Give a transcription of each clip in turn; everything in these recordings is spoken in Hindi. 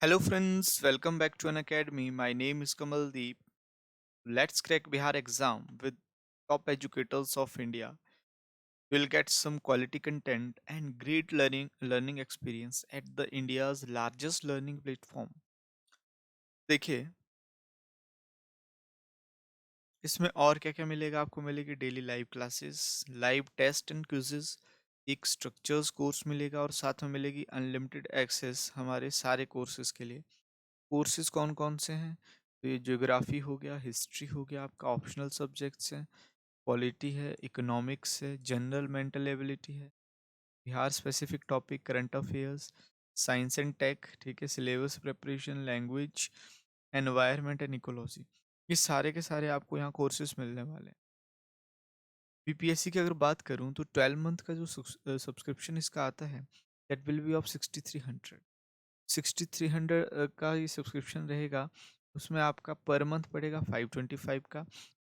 Hello friends, welcome back to an academy. My name is Kamaldeep. Let's crack Bihar exam with top educators of India. We'll get some quality content and great learning experience at the India's largest learning platform. देखिए, इसमें और क्या-क्या मिलेगा आपको मिलेगी daily live classes, live test and quizzes, एक स्ट्रक्चर्स कोर्स मिलेगा और साथ में मिलेगी अनलिमिटेड एक्सेस हमारे सारे कोर्सेज के लिए। कोर्सेज कौन-कौन से हैं? तो ये ज्योग्राफी हो गया, हिस्ट्री हो गया, आपका ऑप्शनल सब्जेक्ट्स हैं, पॉलिटी है, इकोनॉमिक्स है, जनरल मेंटल एबिलिटी है, Bihar specific topic current affairs, science and tech, ठीक है, syllabus preparation, language, environment and ecology. ये सारे के सारे आपको यहाँ कोर्सेज मिलने वाले हैं। बीपीएससी की अगर बात करूँ तो 12 मंथ का जो सब्सक्रिप्शन इसका आता है दैट विल बी ऑफ 6300। 6300 का ये सब्सक्रिप्शन रहेगा। उसमें आपका पर मंथ पड़ेगा 525 का।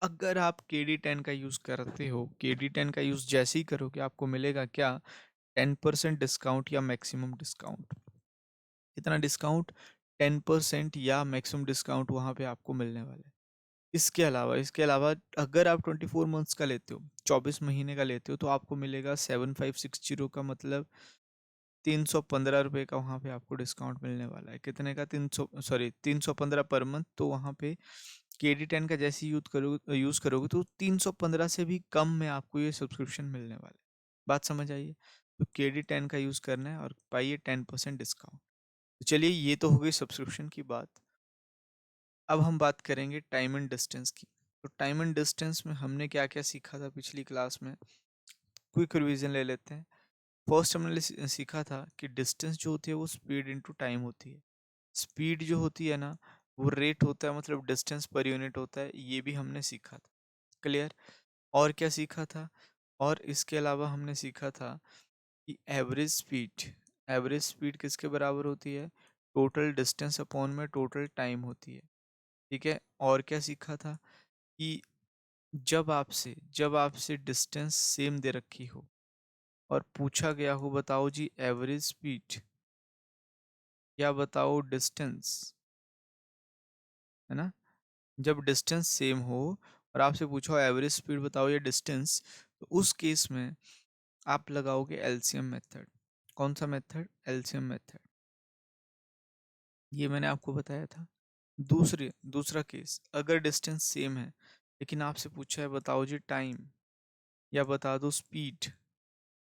अगर आप के डी 10 का यूज़ करते हो, के डी 10 का यूज़ जैसे ही करोगे आपको मिलेगा क्या, 10% डिस्काउंट या मैक्सिमम डिस्काउंट। कितना डिस्काउंट, 10% या मैक्सिमम डिस्काउंट वहाँ पे आपको मिलने वाला है। इसके अलावा अगर आप 24 मंथ्स का लेते हो, 24 महीने का लेते हो, तो आपको मिलेगा 7560 का, मतलब 315 रुपये का वहाँ पे आपको डिस्काउंट मिलने वाला है। कितने का, 315 पर मंथ। तो वहाँ पे के डी 10 का जैसे यूज़ करोगे तो 315 से भी कम में आपको ये सब्सक्रिप्शन मिलने वाला है। बात समझ आई है? तो के डी 10 का यूज़ करना है और पाइए 10% डिस्काउंट। तो चलिए, ये तो हो गई सब्सक्रिप्शन की बात। अब हम बात करेंगे टाइम एंड डिस्टेंस की। तो टाइम एंड डिस्टेंस में हमने क्या क्या सीखा था पिछली क्लास में, क्विक रिवीजन ले लेते हैं। फर्स्ट हमने सीखा था कि डिस्टेंस जो होती है वो स्पीड इनटू टाइम होती है। स्पीड जो होती है ना, वो रेट होता है, मतलब डिस्टेंस पर यूनिट होता है। ये भी हमने सीखा था। क्लियर? और क्या सीखा था? और इसके अलावा हमने सीखा था कि एवरेज स्पीड किसके बराबर होती है, टोटल डिस्टेंस अपॉन में टोटल टाइम होती है। ठीक है? और क्या सीखा था कि जब आपसे डिस्टेंस सेम दे रखी हो और पूछा गया हो बताओ जी एवरेज स्पीड या बताओ डिस्टेंस, है ना, जब डिस्टेंस सेम हो और आपसे पूछा हो एवरेज स्पीड बताओ या डिस्टेंस, तो उस केस में आप लगाओगे एलसीएम मेथड। कौन सा मेथड? LCM method. ये मैंने आपको बताया था। दूसरा केस, अगर डिस्टेंस सेम है लेकिन आपसे पूछा है बताओ जी टाइम या बता दो स्पीड,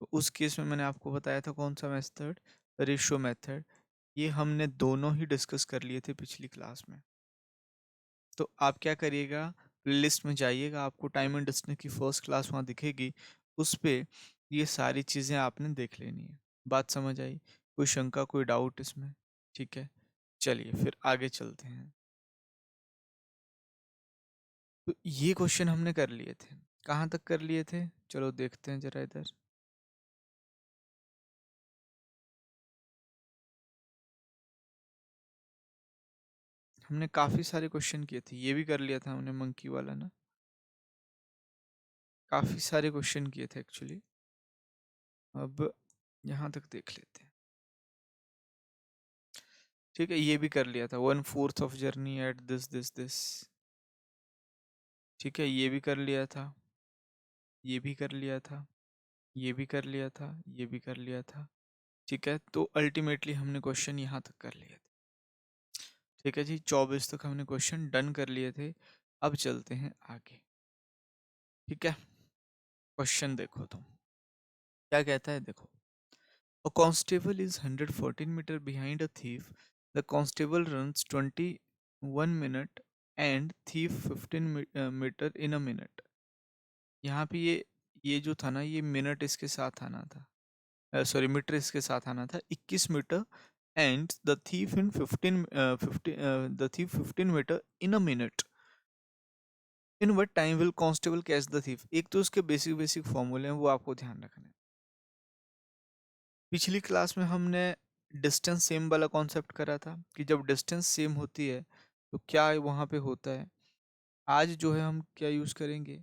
तो उस केस में मैंने आपको बताया था कौन सा मेथड, रेशियो मेथड। ये हमने दोनों ही डिस्कस कर लिए थे पिछली क्लास में। तो आप क्या करिएगा, प्लेलिस्ट में जाइएगा, आपको टाइम एंड डिस्टेंस की फर्स्ट क्लास वहाँ दिखेगी, उस पे ये सारी चीज़ें आपने देख लेनी है। बात समझ आई? कोई शंका, कोई डाउट इसमें? ठीक है, चलिए फिर आगे चलते हैं। तो ये क्वेश्चन हमने कर लिए थे। कहाँ तक कर लिए थे, चलो देखते हैं जरा इधर। हमने काफ़ी सारे क्वेश्चन किए थे, ये भी कर लिया था हमने मंकी वाला ना। काफ़ी सारे क्वेश्चन किए थे एक्चुअली। अब यहाँ तक देख लेते हैं। ठीक है, ये भी कर लिया था, 1/4 ऑफ जर्नी एट दिस। ठीक है, ये भी कर लिया था, ये भी कर लिया था, ये भी कर लिया था, ये भी कर लिया था। ठीक है, तो अल्टीमेटली हमने क्वेश्चन यहाँ तक कर लिए थे। ठीक है जी, 24 तक हमने क्वेश्चन डन कर लिए थे। अब चलते हैं आगे। ठीक है, क्वेश्चन देखो तुम क्या कहता है, देखो। A constable is 114 meter behind a thief. The constable runs 21 minute and thief 15 meter in a minute. यहाँ पे ये जो था ना, ये मिनट इसके साथ आना था, सॉरी मीटर इसके साथ आना था, 21 metre, and the thief in 15 metre in a minute. In what time will constable catch the thief. एक तो उसके बेसिक बेसिक फॉर्मूले हैं, वो आपको ध्यान रखना है। पिछली क्लास में हमने डिस्टेंस सेम वाला कॉन्सेप्ट करा था कि जब डिस्टेंस सेम होती है तो क्या वहाँ पे होता है। आज जो है हम क्या यूज़ करेंगे,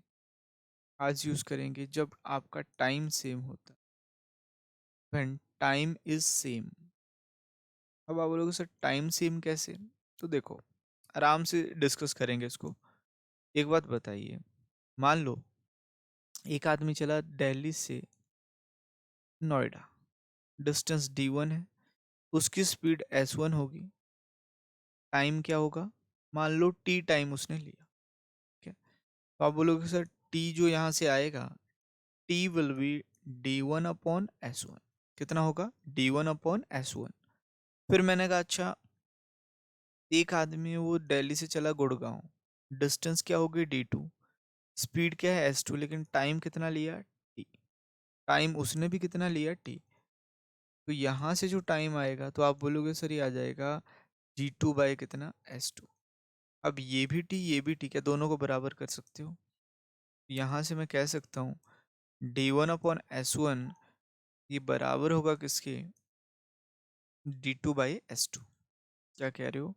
आज यूज़ करेंगे जब आपका टाइम सेम होता है, व्हेन टाइम इज सेम। अब आप बोलोगे सर टाइम सेम कैसे? तो देखो, आराम से डिस्कस करेंगे इसको। एक बात बताइए, मान लो एक आदमी चला दिल्ली से नोएडा, डिस्टेंस D1 है, उसकी स्पीड S1 होगी, टाइम क्या होगा? मान लो T टाइम उसने लिया, ठीक है? तो आप बोलोगे सर T जो यहाँ से आएगा, T विल बी D1/S1। कितना होगा? D1/S1। फिर मैंने कहा अच्छा, एक आदमी है वो दिल्ली से चला गुड़गांव, डिस्टेंस क्या होगी D2, स्पीड क्या है S2, लेकिन टाइम कितना लिया? T। टाइम उसने भी कितना लिया? T। तो यहाँ से जो टाइम आएगा तो आप बोलोगे सर ये आ जाएगा G2 बाय कितना? S2। अब ये भी T ये भी T, क्या दोनों को बराबर कर सकते हो? यहाँ से मैं कह सकता हूँ D1/S1 ये बराबर होगा किसके? D2/S2। क्या कह रहे हो?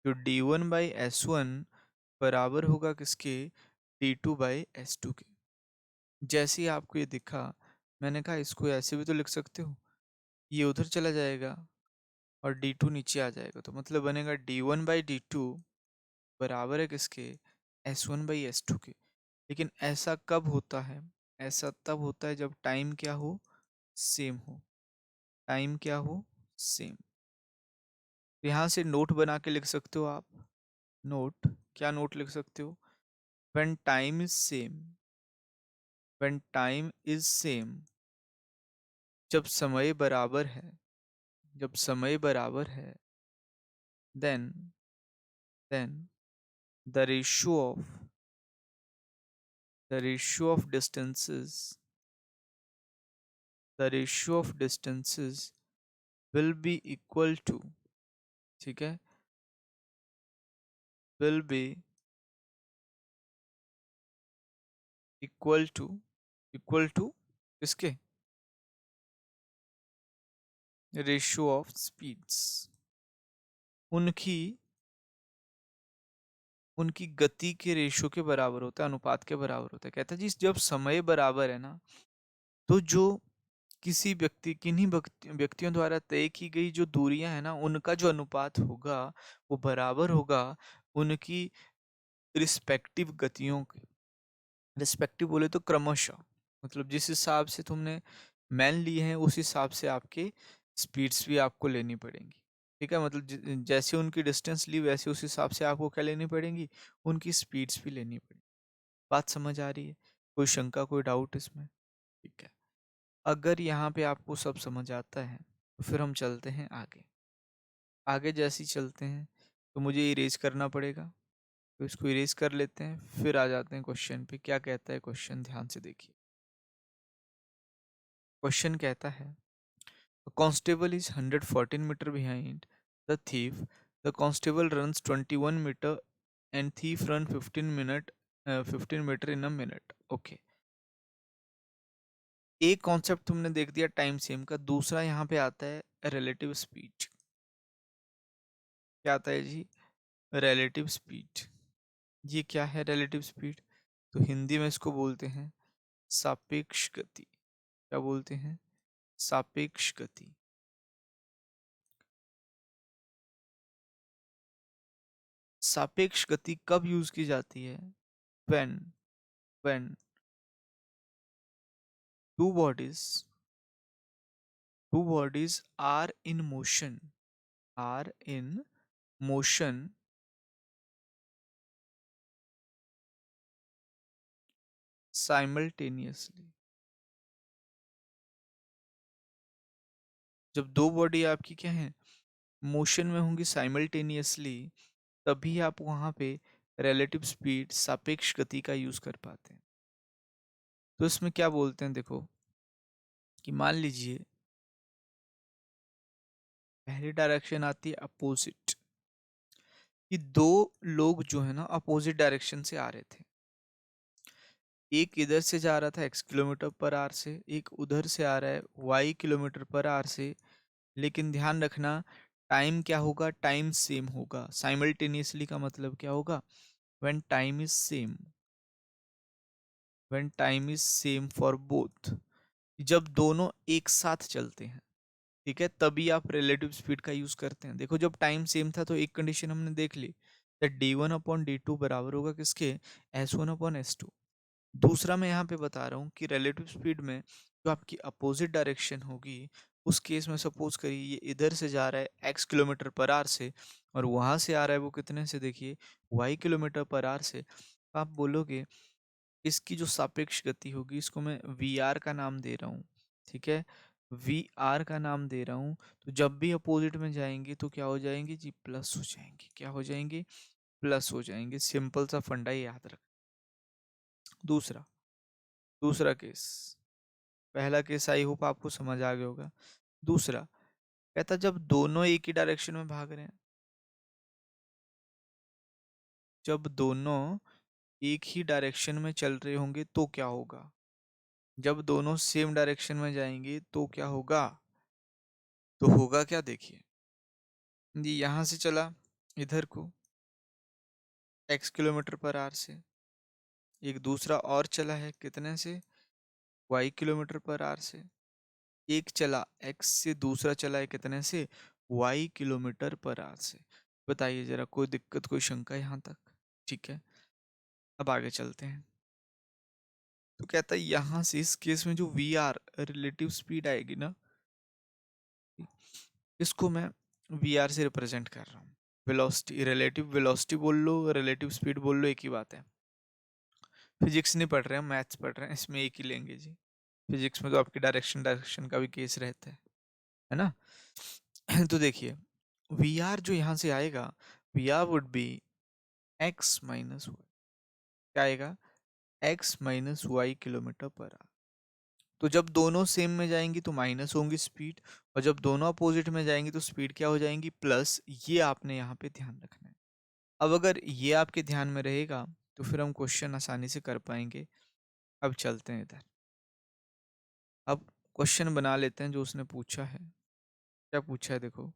जो D1/S1 बराबर होगा किसके? D2/S2 के। जैसे ही आपको ये दिखा, मैंने कहा इसको ऐसे भी तो लिख सकते हो, ये उधर चला जाएगा और D2 नीचे आ जाएगा, तो मतलब बनेगा D1/D2 बराबर है किसके? S1/S2 के। लेकिन ऐसा कब होता है? ऐसा तब होता है जब टाइम क्या हो? सेम हो। टाइम क्या हो? सेम। यहाँ से नोट बना के लिख सकते हो आप। नोट, क्या नोट लिख सकते हो? when time is same when time is same, जब समय बराबर है, जब समय बराबर है, then the ratio of distances the ratio of distances will be equal to, ठीक है, will be equal to किसके? रेशियो ऑफ स्पीड्स, उनकी उनकी गति के रेशियो के बराबर होता है, अनुपात के बराबर होता है। कहता है जी जब समय बराबर है ना, तो जो किसी व्यक्ति किन्हीं व्यक्तियों द्वारा तय की गई जो दूरियां हैं ना, उनका जो अनुपात होगा वो बराबर होगा उनकी रिस्पेक्टिव गतियों के। रिस्पेक्टिव बोले तो क्रमशः, मतलब जिस हिसाब से तुमने मैन लिए हैं उस हिसाब से आपके स्पीड्स भी आपको लेनी पड़ेंगी। ठीक है, मतलब जैसे उनकी डिस्टेंस ली वैसे उस हिसाब से आपको क्या लेनी पड़ेंगी? उनकी स्पीड्स भी लेनी पड़ेंगी। बात समझ आ रही है? कोई शंका, कोई डाउट इसमें? ठीक है, अगर यहाँ पे आपको सब समझ आता है तो फिर हम चलते हैं आगे। आगे जैसे ही चलते हैं तो मुझे इरेज करना पड़ेगा, तो इसको इरेज कर लेते हैं, फिर आ जाते हैं क्वेश्चन पे। क्या कहता है क्वेश्चन? ध्यान से देखिए। क्वेश्चन कहता है constable is 114 metre behind the thief, the constable runs 21 metre and thief run 15 metre in a minute. Okay, एक कॉन्सेप्ट तुमने देख दिया टाइम सेम का, दूसरा यहाँ पे आता है रिलेटिव स्पीड। क्या आता है जी? Relative speed. ये क्या है रिलेटिव स्पीड? तो हिंदी में इसको बोलते हैं सापेक्ष गति। क्या बोलते हैं? सापेक्ष गति। सापेक्ष गति कब यूज की जाती है? when when two bodies two bodies are in motion simultaneously। जब दो बॉडी आपकी क्या है, मोशन में होंगी साइमल्टेनियसली, तभी आप वहां पे रिलेटिव स्पीड सापेक्ष गति का यूज कर पाते हैं। तो इसमें क्या बोलते हैं देखो, कि मान लीजिए पहली डायरेक्शन आती है अपोजिट, कि दो लोग जो है ना अपोजिट डायरेक्शन से आ रहे थे। एक इधर से जा रहा था x किलोमीटर/आवर से, एक उधर से आ रहा है y किलोमीटर/आवर से। लेकिन ध्यान रखना, टाइम क्या होगा? टाइम सेम होगा। साइमल्टेनियसली का मतलब क्या होगा? When time is same, when time is same for both, जब दोनों एक साथ चलते हैं। ठीक है, तभी आप रिलेटिव स्पीड का यूज करते हैं। देखो जब टाइम सेम था तो एक कंडीशन हमने देख ली, दैट d1/d2 बराबर होगा किसके, s1/s2। दूसरा मैं यहाँ पे बता रहा हूँ कि रिलेटिव स्पीड में जो आपकी अपोजिट डायरेक्शन होगी, उस केस में सपोज करिए ये इधर से जा रहा है x किलोमीटर पर आवर से, और वहां से आ रहा है वो कितने से, देखिए y किलोमीटर पर आवर से। तो आप बोलोगे इसकी जो सापेक्ष गति होगी, इसको मैं वी आर का नाम दे रहा हूँ। ठीक है, वी आर का नाम दे रहा हूँ। तो जब भी अपोजिट में जाएंगे तो क्या हो जाएंगे जी, प्लस हो जाएंगे। क्या हो जाएंगे, प्लस हो जाएंगे। सिंपल सा फंडा ही याद रख। दूसरा दूसरा केस, पहला केस आई होप आपको समझ आ गया होगा। दूसरा कहता जब दोनों एक ही डायरेक्शन में भाग रहे हैं, जब दोनों एक ही डायरेक्शन में चल रहे होंगे तो क्या होगा, जब दोनों सेम डायरेक्शन में जाएंगे तो क्या होगा, तो होगा क्या, देखिए जी यहाँ से चला इधर को x किलोमीटर पर आवर से, एक दूसरा और चला है कितने से, y किलोमीटर पर आवर से, एक चला x से, दूसरा चला है कितने से, y किलोमीटर पर आवर से। बताइए जरा, कोई दिक्कत कोई शंका यहाँ तक। ठीक है, अब आगे चलते हैं। तो कहता है यहाँ से इस केस में जो वी आर रिलेटिव स्पीड आएगी ना, इसको मैं वी आर से रिप्रेजेंट कर रहा हूँ। वेलोसिटी, रिलेटिव वेलोसिटी बोल लो, रिलेटिव स्पीड बोल लो, एक ही बात है। फिजिक्स नहीं पढ़ रहे हैं, मैथ्स पढ़ रहे हैं, इसमें एक ही लेंगे जी। फिजिक्स में तो आपकी डायरेक्शन डायरेक्शन का भी केस रहता है ना। तो देखिए वी आर जो यहाँ से आएगा, we are would be x minus y. क्या आएगा, x minus y kilometre per hour. तो जब दोनों सेम में जाएंगी तो माइनस होंगी स्पीड, और जब दोनों अपोजिट में जाएंगी तो स्पीड क्या हो जाएंगी, प्लस। ये आपने यहाँ पे ध्यान रखना है। अब अगर ये आपके ध्यान में रहेगा तो फिर हम क्वेश्चन आसानी से कर पाएंगे। अब चलते हैं इधर, अब क्वेश्चन बना लेते हैं जो उसने पूछा है। क्या पूछा है देखो,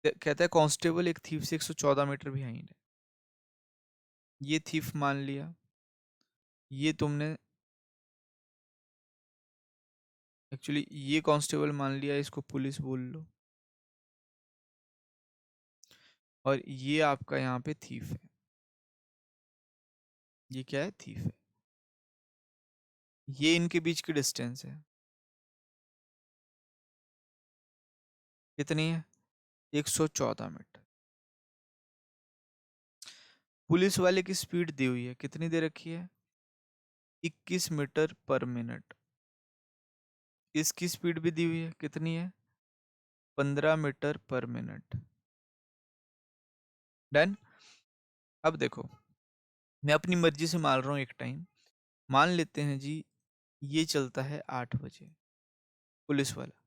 कहता है कांस्टेबल एक थीफ से 114 मीटर बिहाइंड है। ये थीफ मान लिया, ये तुमने एक्चुअली ये कांस्टेबल मान लिया, इसको पुलिस बोल लो, और ये आपका यहाँ पे थीफ है। ये क्या है, थीफ है। ये इनके बीच की डिस्टेंस है, कितनी है, 114 मीटर। पुलिस वाले की स्पीड दी हुई है, कितनी दे रखी है, 21 मीटर पर मिनट। इसकी स्पीड भी दी हुई है, कितनी है, 15 मीटर पर मिनट। डन। अब देखो मैं अपनी मर्जी से मान रहा हूँ एक टाइम, मान लेते हैं जी ये चलता है 8 बजे। पुलिस वाला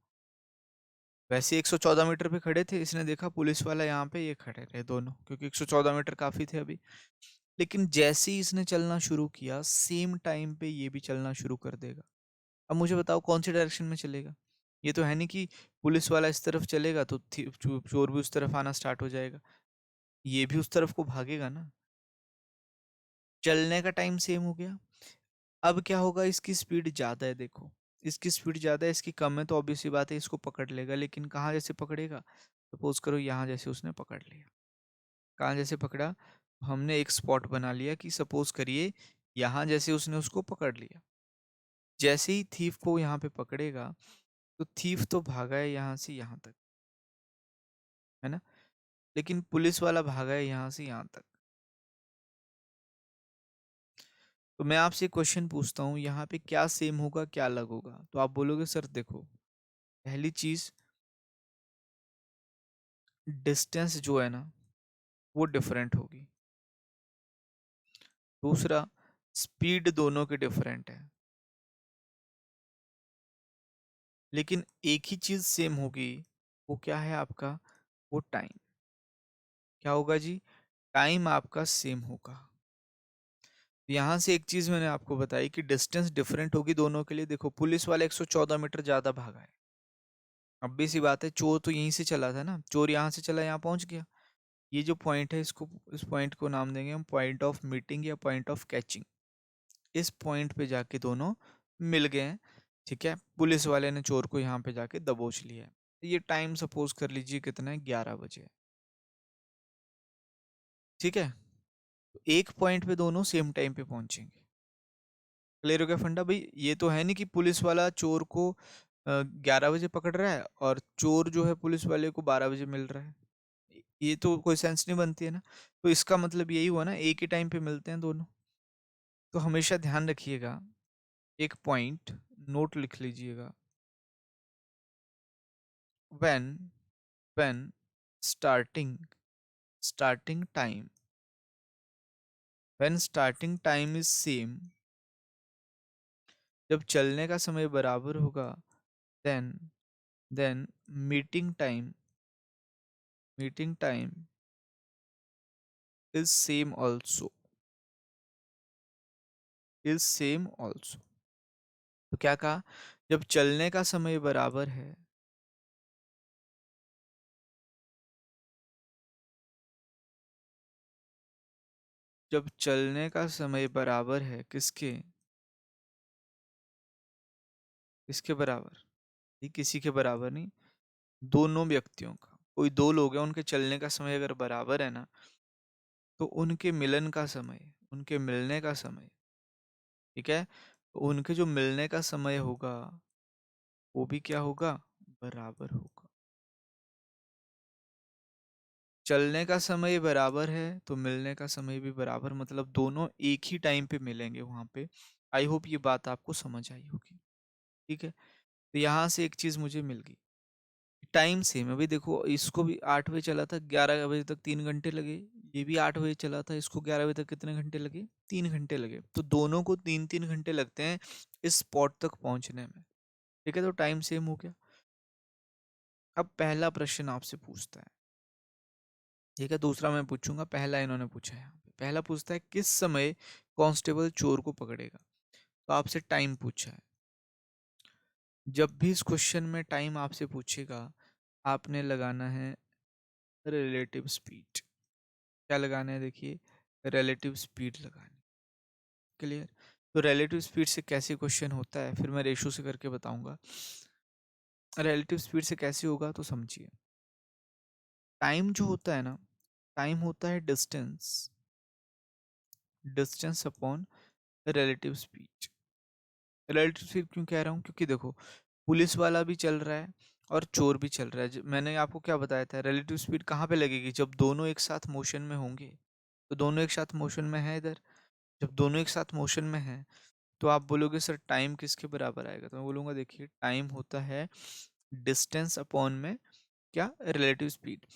वैसे 114 मीटर पे खड़े थे, इसने देखा पुलिस वाला यहाँ पे, ये खड़े रहे दोनों, क्योंकि 114 मीटर काफी थे अभी। लेकिन जैसे ही इसने चलना शुरू किया, सेम टाइम पे ये भी चलना शुरू कर देगा। अब मुझे बताओ कौन सी डायरेक्शन में चलेगा। ये तो है नहीं कि पुलिस वाला इस तरफ चलेगा तो चोर भी उस तरफ आना स्टार्ट हो जाएगा, ये भी उस तरफ को भागेगा ना। चलने का टाइम सेम हो गया। अब क्या होगा, इसकी स्पीड ज़्यादा है, देखो इसकी स्पीड ज़्यादा है, इसकी कम है, तो ऑब्वियस सी बात है इसको पकड़ लेगा। लेकिन कहाँ जैसे पकड़ेगा, सपोज करो यहाँ जैसे उसने पकड़ लिया। कहाँ जैसे पकड़ा, हमने एक स्पॉट बना लिया कि सपोज करिए यहाँ जैसे उसने उसको पकड़ लिया। जैसे ही थीफ को यहाँ पे पकड़ेगा तो थीफ तो भागा है यहाँ से यहाँ तक, है ना, लेकिन पुलिस वाला भागा है यहाँ से यहाँ तक। तो मैं आपसे क्वेश्चन पूछता हूँ, यहाँ पे क्या सेम होगा क्या अलग होगा, तो आप बोलोगे सर देखो, पहली चीज डिस्टेंस जो है ना वो डिफरेंट होगी। दूसरा, स्पीड दोनों की डिफरेंट है। लेकिन एक ही चीज सेम होगी, वो क्या है आपका, वो टाइम। क्या होगा जी, टाइम आपका सेम होगा। यहाँ से एक चीज मैंने आपको बताई कि डिस्टेंस डिफरेंट होगी दोनों के लिए। देखो पुलिस वाला 114 मीटर ज्यादा भागा है, अब भी सी बात है, चोर तो यहीं से चला था ना, चोर यहाँ से चला यहाँ पहुंच गया। ये जो पॉइंट है इसको, इस पॉइंट को नाम देंगे हम पॉइंट ऑफ मीटिंग या पॉइंट ऑफ कैचिंग। इस पॉइंट पे जाके दोनों मिल गए हैं। ठीक है, पुलिस वाले ने चोर को यहाँ पे जाके दबोच लिया है। ये टाइम सपोज कर लीजिए कितना है, 11 बजे। ठीक है, तो एक पॉइंट पे दोनों सेम टाइम पे पहुंचेंगे। क्लियर हो गया फंडा भाई? ये तो है नहीं कि पुलिस वाला चोर को 11 बजे पकड़ रहा है और चोर जो है पुलिस वाले को 12 बजे मिल रहा है। ये तो कोई सेंस नहीं बनती है ना। तो इसका मतलब यही हुआ ना, एक ही टाइम पे मिलते हैं दोनों। तो हमेशा ध्यान रखिएगा, एक पॉइंट नोट लिख लीजिएगा। when when starting time, when starting time is same, जब चलने का समय बराबर होगा, then then meeting time meeting time is same also, is same also। तो क्या कहा, जब चलने का समय बराबर है, जब चलने का समय बराबर है किसके, किसके बराबर? ये किसी के बराबर नहीं, दोनों व्यक्तियों का। कोई दो लोग हैं, उनके चलने का समय अगर बराबर है ना, तो उनके मिलन का समय, उनके मिलने का समय, ठीक है, तो उनके जो मिलने का समय होगा वो भी क्या होगा, बराबर होगा। चलने का समय बराबर है तो मिलने का समय भी बराबर, मतलब दोनों एक ही टाइम पे मिलेंगे वहां पे। आई होप ये बात आपको समझ आई होगी। ठीक है, तो यहाँ से एक चीज मुझे मिल गई, टाइम सेम है। अभी देखो, इसको भी 8 बजे चला था, 11 बजे तक 3 घंटे लगे। ये भी 8 बजे चला था, इसको 11 बजे तक कितने घंटे लगे, 3 घंटे लगे। तो दोनों को 3-3 घंटे लगते हैं इस स्पॉट तक पहुंचने में। ठीक है, तो टाइम सेम हो गया। अब पहला प्रश्न आपसे पूछता है, ठीक है, दूसरा मैं पूछूंगा, पहला इन्होंने पूछा है यहाँ पे। पहला पूछता है, किस समय कांस्टेबल चोर को पकड़ेगा? तो आपसे टाइम पूछा है। जब भी इस क्वेश्चन में टाइम आपसे पूछेगा, आपने लगाना है रिलेटिव स्पीड। क्या लगाना है, देखिए, रिलेटिव स्पीड लगानी। क्लियर? तो रिलेटिव स्पीड से कैसे क्वेश्चन होता है, फिर मैं रेशो से करके बताऊंगा। रिलेटिव स्पीड से कैसे होगा तो समझिए। टाइम जो होता है ना, टाइम होता है distance, distance upon relative speed. Relative speed क्यों कह रहा हूँ, क्योंकि देखो, पुलिस वाला भी चल रहा है और चोर भी चल रहा है। मैंने आपको क्या बताया था, रिलेटिव स्पीड कहाँ पे लगेगी, जब दोनों एक साथ मोशन में होंगे। तो दोनों एक साथ मोशन में है इधर, जब दोनों एक साथ मोशन में है, तो आप बोलोगे सर टाइम किसके बराबर आएगा? तो मैं बोलूँगा देखिए, टाइम होता है डिस्टेंस अपॉन में क्या, रिलेटिव स्पीड।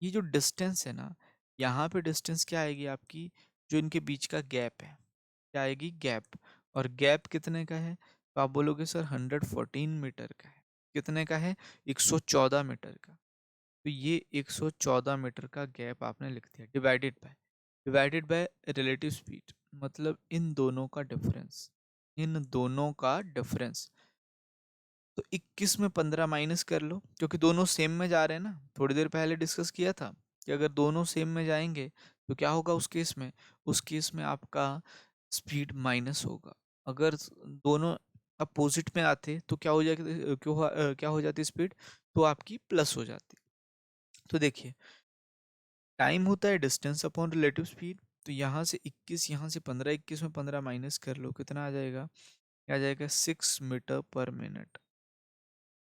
ये जो डिस्टेंस है ना, यहाँ पे डिस्टेंस क्या आएगी आपकी, जो इनके बीच का गैप है, क्या आएगी, गैप। और गैप कितने का है? तो आप बोलोगे सर 114 मीटर का है। कितने का है? 114 मीटर का। तो ये 114 मीटर का गैप आपने लिख दिया, डिवाइडेड बाय रिलेटिव स्पीड, मतलब इन दोनों का डिफरेंस, इन दोनों का डिफरेंस। तो 21 में 15 माइनस कर लो, क्योंकि दोनों सेम में जा रहे हैं ना। थोड़ी देर पहले डिस्कस किया था कि अगर दोनों सेम में जाएंगे तो क्या होगा उस केस में, उस केस में आपका स्पीड माइनस होगा। अगर दोनों अपोजिट में आते तो क्या हो जाएगी, क्या हो जाती स्पीड, तो आपकी प्लस हो जाती। तो देखिए, टाइम होता है डिस्टेंस अपॉन रिलेटिव स्पीड। तो यहाँ से 21, यहाँ से 15, 21 में 15 माइनस कर लो, कितना आ जाएगा, क्या आ जाएगा, 6 मीटर पर मिनट।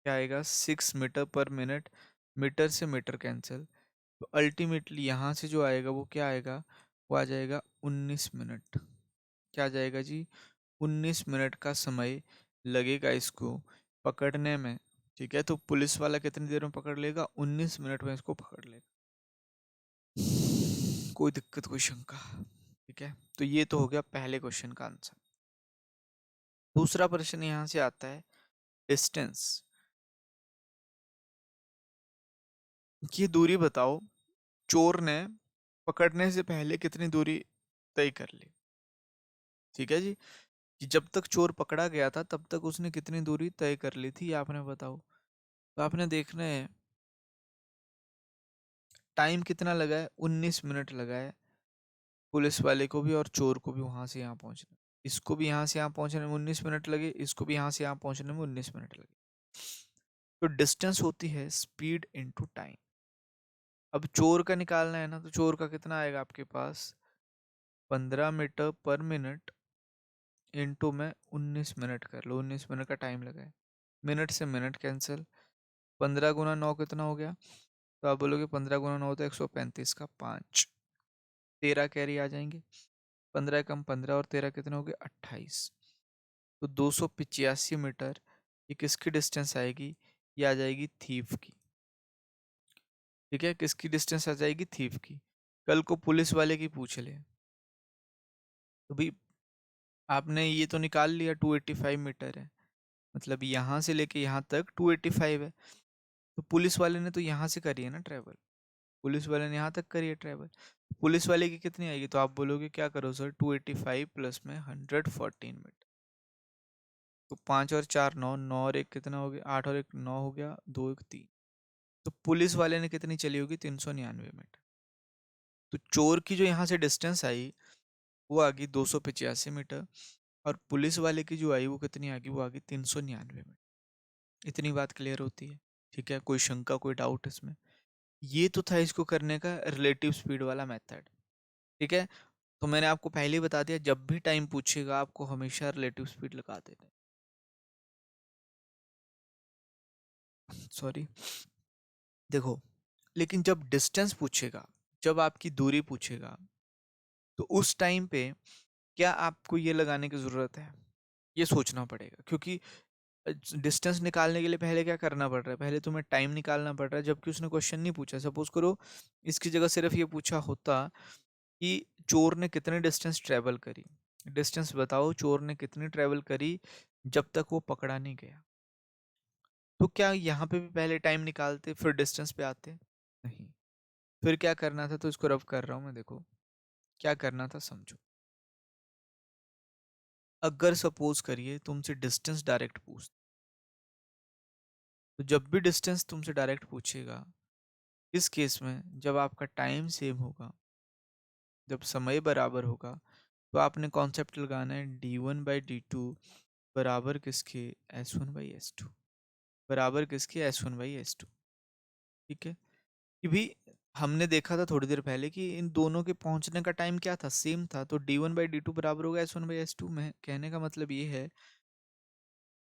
क्या आएगा, 6 मीटर पर मिनट। मीटर से मीटर कैंसिल, तो अल्टीमेटली यहाँ से जो आएगा वो क्या आएगा, वो आ जाएगा 19 मिनट। क्या आ जाएगा जी, 19 मिनट का समय लगेगा इसको पकड़ने में। ठीक है, तो पुलिस वाला कितनी देर में पकड़ लेगा, 19 मिनट में इसको पकड़ लेगा। कोई दिक्कत, कोई शंका? ठीक है, तो ये तो हो गया पहले क्वेश्चन का आंसर। दूसरा प्रश्न यहाँ से आता है, डिस्टेंस। ये दूरी बताओ, चोर ने पकड़ने से पहले कितनी दूरी तय कर ली। ठीक है जी, कि जब तक चोर पकड़ा गया था तब तक उसने कितनी दूरी तय कर ली थी, आपने बताओ। तो आपने देखना है टाइम कितना लगा है, 19 मिनट लगा है पुलिस वाले को भी और चोर को भी वहां से यहाँ पहुंचने। इसको भी यहाँ से यहाँ पहुंचने में 19 मिनट लगे, इसको भी यहाँ से यहाँ पहुंचने में 19 मिनट लगे। तो डिस्टेंस होती है स्पीड इनटू टाइम। अब चोर का निकालना है ना, तो चोर का कितना आएगा आपके पास, 15 मीटर पर मिनट इंटू में 19 मिनट कर लो, 19 मिनट का टाइम लगा है। मिनट से मिनट कैंसिल, 15 गुना 9 कितना हो गया, तो आप बोलोगे 15 गुना 9 तो 135 का 5, 13 कैरी आ जाएंगे, 15 कम 15 और 13 कितने हो गए 28। तो 285 मीटर ये किसकी डिस्टेंस आएगी, ये आ जाएगी थीफ की। ठीक है, किसकी डिस्टेंस आ जाएगी, थीफ की। कल को पुलिस वाले की पूछ ले, तो भाई आपने ये तो निकाल लिया 285 मीटर है, मतलब यहाँ से लेके यहाँ तक 285 है, तो पुलिस वाले ने तो यहाँ से करी है ना ट्रेवल, पुलिस वाले ने यहाँ तक करी है ट्रेवल, पुलिस वाले की कितनी आएगी, तो आप बोलोगे क्या करो सर, 285 प्लस में 114 मीटर, तो 5 और 4 9, 9 और 1 कितना हो गया, 8 और 1 9 हो गया, 2 1 3, तो पुलिस वाले ने कितनी चली होगी, 399 मीटर। तो चोर की जो यहाँ से डिस्टेंस आई वो आ गई 285 मीटर, और पुलिस वाले की जो आई वो कितनी आ गई, वो आ गई 399 मीटर। इतनी बात क्लियर होती है। ठीक है, कोई शंका कोई डाउट इसमें, ये तो था इसको करने का रिलेटिव स्पीड वाला मेथड। ठीक है, तो मैंने आपको पहले ही बता दिया, जब भी टाइम पूछेगा आपको हमेशा रिलेटिव स्पीड लगा देना। सॉरी, देखो, लेकिन जब डिस्टेंस पूछेगा, जब आपकी दूरी पूछेगा, तो उस टाइम पे क्या आपको ये लगाने की ज़रूरत है, ये सोचना पड़ेगा, क्योंकि डिस्टेंस निकालने के लिए पहले क्या करना पड़ रहा है, पहले तुम्हें टाइम निकालना पड़ रहा है, जबकि उसने क्वेश्चन नहीं पूछा। सपोज करो इसकी जगह सिर्फ ये पूछा होता कि चोर ने कितने डिस्टेंस ट्रेवल करी, डिस्टेंस बताओ चोर ने कितनी ट्रेवल करी जब तक वो पकड़ा नहीं गया, तो क्या यहाँ पे भी पहले टाइम निकालते फिर डिस्टेंस पे आते, नहीं। फिर क्या करना था, तो इसको रफ कर रहा हूँ मैं, देखो क्या करना था समझो। अगर सपोज करिए तुमसे डिस्टेंस डायरेक्ट पूछ, तो जब भी डिस्टेंस तुमसे डायरेक्ट पूछेगा, इस केस में जब आपका टाइम सेम होगा, जब समय बराबर होगा, तो आपने कॉन्सेप्ट लगाना है d1/d2 बराबर किसके, s1/s2 बराबर किसके, s1/s2। ठीक है, कि भी हमने देखा था थोड़ी देर पहले कि इन दोनों के पहुंचने का टाइम क्या था, सेम था, तो d1/d2 बराबर होगा s1/s2 में। कहने का मतलब ये है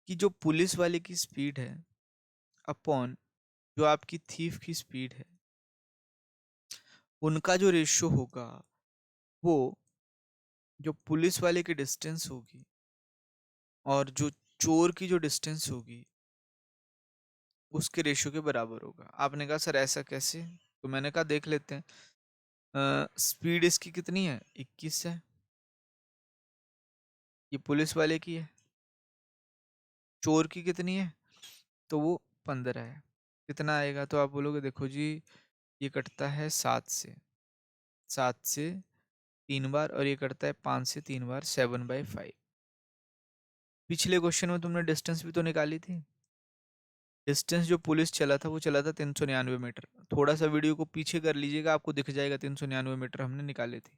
कि जो पुलिस वाले की स्पीड है अपॉन जो आपकी थीफ की स्पीड है, उनका जो रेशियो होगा वो जो पुलिस वाले की डिस्टेंस होगी और जो चोर की जो डिस्टेंस होगी उसके रेशियो के बराबर होगा। आपने कहा सर ऐसा कैसे, तो मैंने कहा देख लेते हैं। स्पीड इसकी कितनी है, 21 है, ये पुलिस वाले की है, चोर की कितनी है, तो वो 15 है। कितना आएगा, तो आप बोलोगे देखो जी ये कटता है 7 से 3 बार, और ये कटता है 5 से 3 बार, 7/5। पिछले क्वेश्चन में तुमने डिस्टेंस भी तो निकाली थी, डिस्टेंस जो पुलिस चला था वो चला था 399 मीटर। थोड़ा सा वीडियो को पीछे कर लीजिएगा, आपको दिख जाएगा 399 मीटर हमने निकाले थे।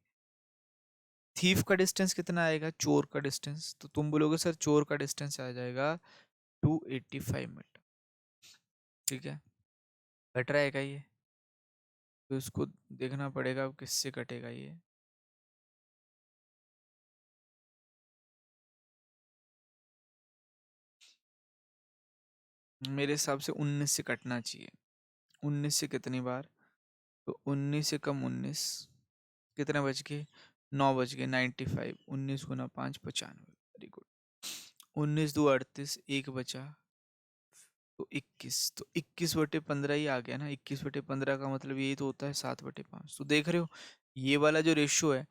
थीफ का डिस्टेंस कितना आएगा, चोर का डिस्टेंस, तो तुम बोलोगे सर चोर का डिस्टेंस आ जाएगा 285 मीटर। ठीक है, कट रहा है क्या ये, तो इसको देखना पड़ेगा अब किससे कटेगा ये। मेरे हिसाब से 19 से कटना चाहिए। 19 से कितनी बार, तो 19 से कम 19, कितने बच गए, 9 बच गए, 95, 19 गुना 5 95, वेरी गुड। 19 2 38, एक बचा, तो 21, तो 21/15 ही आ गया ना, 21/15 का मतलब यही तो होता है 7/5। तो देख रहे हो ये वाला जो रेशियो है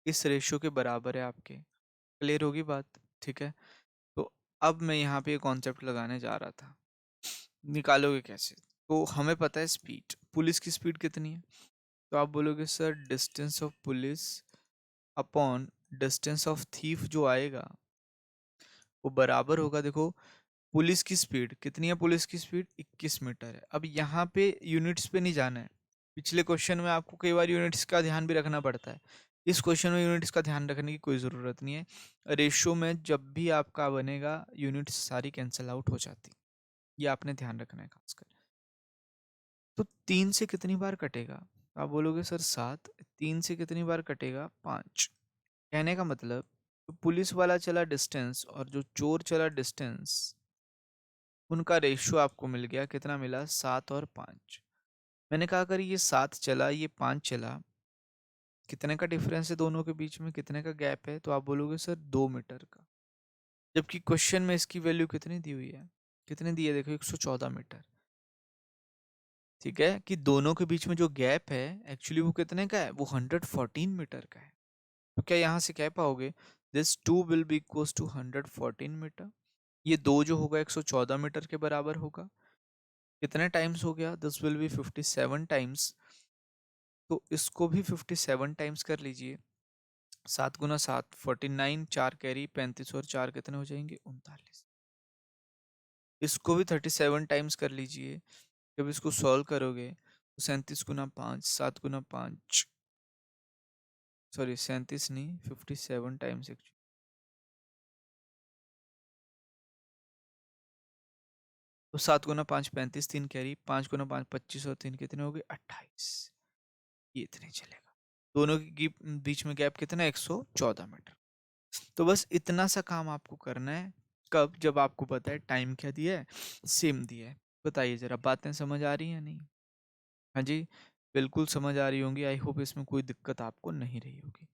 इस रेशियो के बराबर है आपके। क्लियर होगी बात, ठीक है। तो अब मैं यहाँ पे कॉन्सेप्ट लगाने जा रहा था, निकालोगे कैसे, तो हमें पता है स्पीड, पुलिस की स्पीड कितनी है, तो आप बोलोगे sir distance of police upon distance of thief जो आएगा वो बराबर होगा, देखो पुलिस की स्पीड कितनी है, पुलिस की स्पीड 21 मीटर है। अब यहाँ पे यूनिट्स पे नहीं जाना है, पिछले क्वेश्चन में आपको कई बार यूनिट्स का ध्यान भी रखना पड़ता है, इस क्वेश्चन में यूनिट्स का ध्यान रखने की कोई ज़रूरत नहीं है। रेशियो में जब भी आपका बनेगा यूनिट्स सारी कैंसिल आउट हो जाती, ये आपने ध्यान रखना है खासकर। तो 3 से कितनी बार कटेगा? आप बोलोगे सर 7, 3 से कितनी बार कटेगा? 5। कहने का मतलब जो पुलिस वाला चला डिस्टेंस और जो चोर चला डिस्टेंस, उनका रेशियो आपको मिल गया, कितना मिला? 7 और 5। मैंने कहा अगर ये 7 चला, ये 5 चला, कितने का डिफरेंस है दोनों के बीच में, कितने का गैप है? तो आप बोलोगे सर 2 मीटर का। जबकि क्वेश्चन में इसकी वैल्यू कितनी दी हुई है? कितनी दी है? देखो 114 मीटर। ठीक है, कि दोनों के बीच में जो गैप है एक्चुअली वो कितने का है? वो 114 मीटर का है। तो क्या यहाँ से कह पाओगे this 2 will be equals to 114 metre? ये दो जो होगा 114 मीटर के बराबर होगा। कितने टाइम्स हो गया? This will be 57 times. तो इसको भी 57 टाइम्स कर लीजिए। 7 गुना 7 49, 4 कैरी 35 और 4 कितने हो जाएंगे? 39। इसको भी 37 टाइम्स कर लीजिए। जब इसको सॉल्व करोगे तो 37 गुना 5, 7 गुना 5, सॉरी 37 नहीं 57 टाइम्स एक्चुअली। तो 7 गुना 5 35, 3 कैरी, 5 गुना 5 25 और 3 कितने हो गए? 28। ये इतने चलेगा। दोनों के बीच में गैप कितना है? 114 मीटर। तो बस इतना सा काम आपको करना है। कब? जब आपको पता है टाइम क्या दिया है, सेम दिया है। बताइए जरा, बातें समझ आ रही हैं नहीं? हाँ जी, बिल्कुल समझ आ रही होंगी। आई होप इसमें कोई दिक्कत आपको नहीं रही होगी।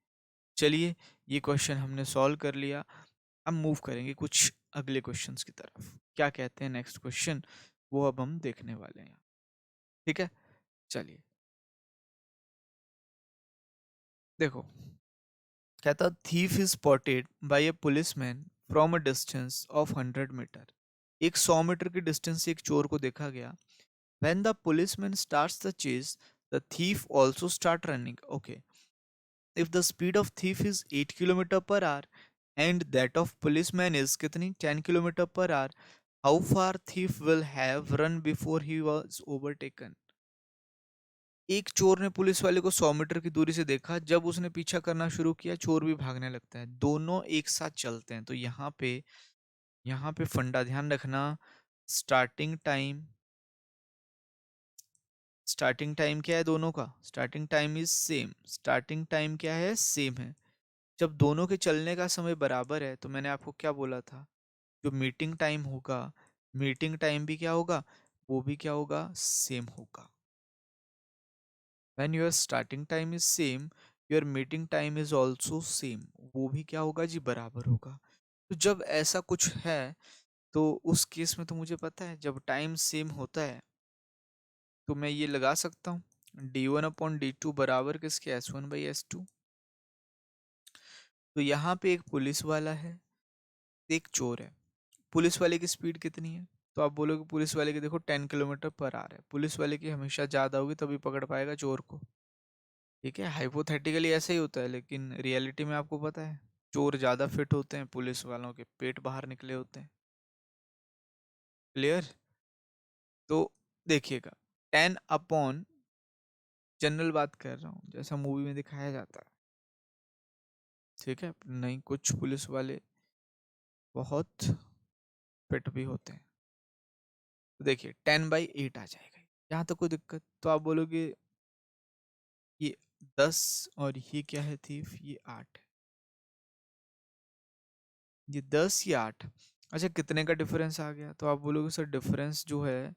चलिए, ये क्वेश्चन हमने सॉल्व कर लिया। अब मूव करेंगे कुछ अगले क्वेश्चंस की तरफ। क्या कहते हैं नेक्स्ट क्वेश्चन, वो अब हम देखने वाले हैं। ठीक है, चलिए देखो। कहता thief is spotted by a policeman from a distance of 100 metre. एक 100 मीटर की डिस्टेंस से एक चोर को देखा गया। When the policeman starts the chase, the thief also start running. Okay, if the speed of thief is 8 kilometer per hour and that of policeman is कितनी 10 kilometer per hour, how far thief will have run before he was overtaken? एक चोर ने पुलिस वाले को 100 मीटर की दूरी से देखा। जब उसने पीछा करना शुरू किया, चोर भी भागने लगता है। दोनों एक साथ चलते हैं। तो यहाँ पे फंडा ध्यान रखना। स्टार्टिंग टाइम स्टार्टिंग टाइम क्या है दोनों का? Starting time is same. Starting time क्या है? सेम है। जब दोनों के चलने का समय बराबर है तो मैंने आपको क्या बोला था? जो मीटिंग टाइम होगा, मीटिंग टाइम भी क्या होगा? वो भी क्या होगा? सेम होगा। When your starting time is same, your meeting time is also same. वो भी क्या होगा जी? बराबर होगा। तो जब ऐसा कुछ है तो उस केस में तो मुझे पता है जब टाइम सेम होता है तो मैं ये लगा सकता हूँ d1/d2 बराबर किसके? s1/s2। तो यहाँ पे एक पुलिस वाला है, एक चोर है। पुलिस वाले की स्पीड कितनी है? तो आप बोलोगे पुलिस वाले की देखो 10 किलोमीटर पर आवर है। पुलिस वाले की हमेशा ज़्यादा होगी तभी पकड़ पाएगा चोर को। ठीक है, हाइपोथेटिकली ऐसा ही होता है, लेकिन रियलिटी में आपको पता है चोर ज़्यादा फिट होते हैं, पुलिस वालों के पेट बाहर निकले होते हैं। क्लियर? तो देखिएगा, 10 अपॉन, जनरल बात कर रहा हूँ जैसा मूवी में दिखाया जाता है। ठीक है, नहीं कुछ पुलिस वाले बहुत फिट भी होते हैं। तो देखिए 10/8 आ जाएगा। यहाँ तक कोई दिक्कत? तो आप बोलोगे ये 10 और ये क्या है थीफ? ये 8 है। ये 10 ये 8। अच्छा, कितने का डिफरेंस आ गया? तो आप बोलोगे सर डिफरेंस जो है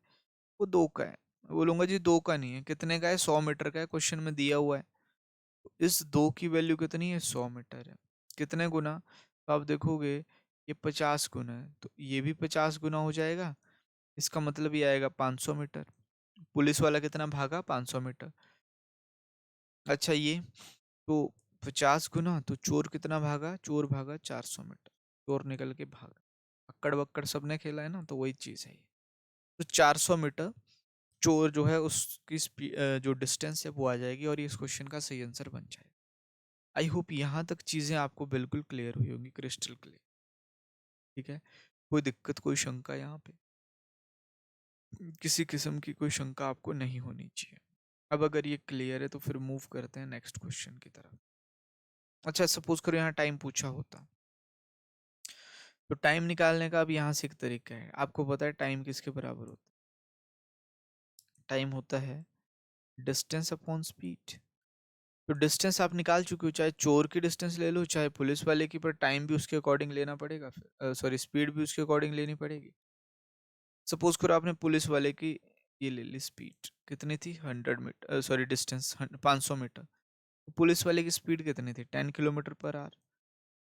वो 2 का है। मैं बोलूंगा जी 2 का नहीं है। कितने का है? 100 मीटर का है, क्वेश्चन में दिया हुआ है। तो इस 2 की वैल्यू कितनी है? 100 मीटर है। कितने गुना? तो आप देखोगे ये 50 गुना है, तो ये भी 50 गुना हो जाएगा। इसका मतलब ये आएगा 500 मीटर। पुलिस वाला कितना भागा? 500 मीटर। अच्छा, ये तो 50 गुना, तो चोर कितना भागा? चोर भागा 400 मीटर। चोर निकल के भागा। अक्कड़ बक्कड़ सबने खेला है ना, तो वही चीज़ है ये। तो 400 मीटर चोर जो है उसकी जो डिस्टेंस है वो आ जाएगी और ये इस क्वेश्चन का सही आंसर बन जाएगा। आई होप यहाँ तक चीज़ें आपको बिल्कुल क्लियर हुई होंगी, क्रिस्टल क्लियर। ठीक है, कोई दिक्कत कोई शंका यहाँ पे? किसी किस्म की कोई शंका आपको नहीं होनी चाहिए। अब अगर ये क्लियर है तो फिर मूव करते हैं नेक्स्ट क्वेश्चन की तरफ। अच्छा, सपोज करो यहाँ टाइम पूछा होता तो टाइम निकालने का अब यहाँ से एक तरीका है। आपको पता है टाइम किसके बराबर होता है? टाइम होता है डिस्टेंस अपॉन स्पीड। तो डिस्टेंस आप निकाल चुके हो, चाहे चोर की डिस्टेंस ले लो चाहे पुलिस वाले की, पर टाइम भी उसके अकॉर्डिंग लेना पड़ेगा, फिर सॉरी स्पीड भी उसके अकॉर्डिंग लेनी पड़ेगी। सपोज करो आपने पुलिस वाले की ये ले ली, स्पीड कितनी थी 100 metre, sorry distance 500 metre. Police वाले की स्पीड कितनी थी 10 किलोमीटर पर आवर।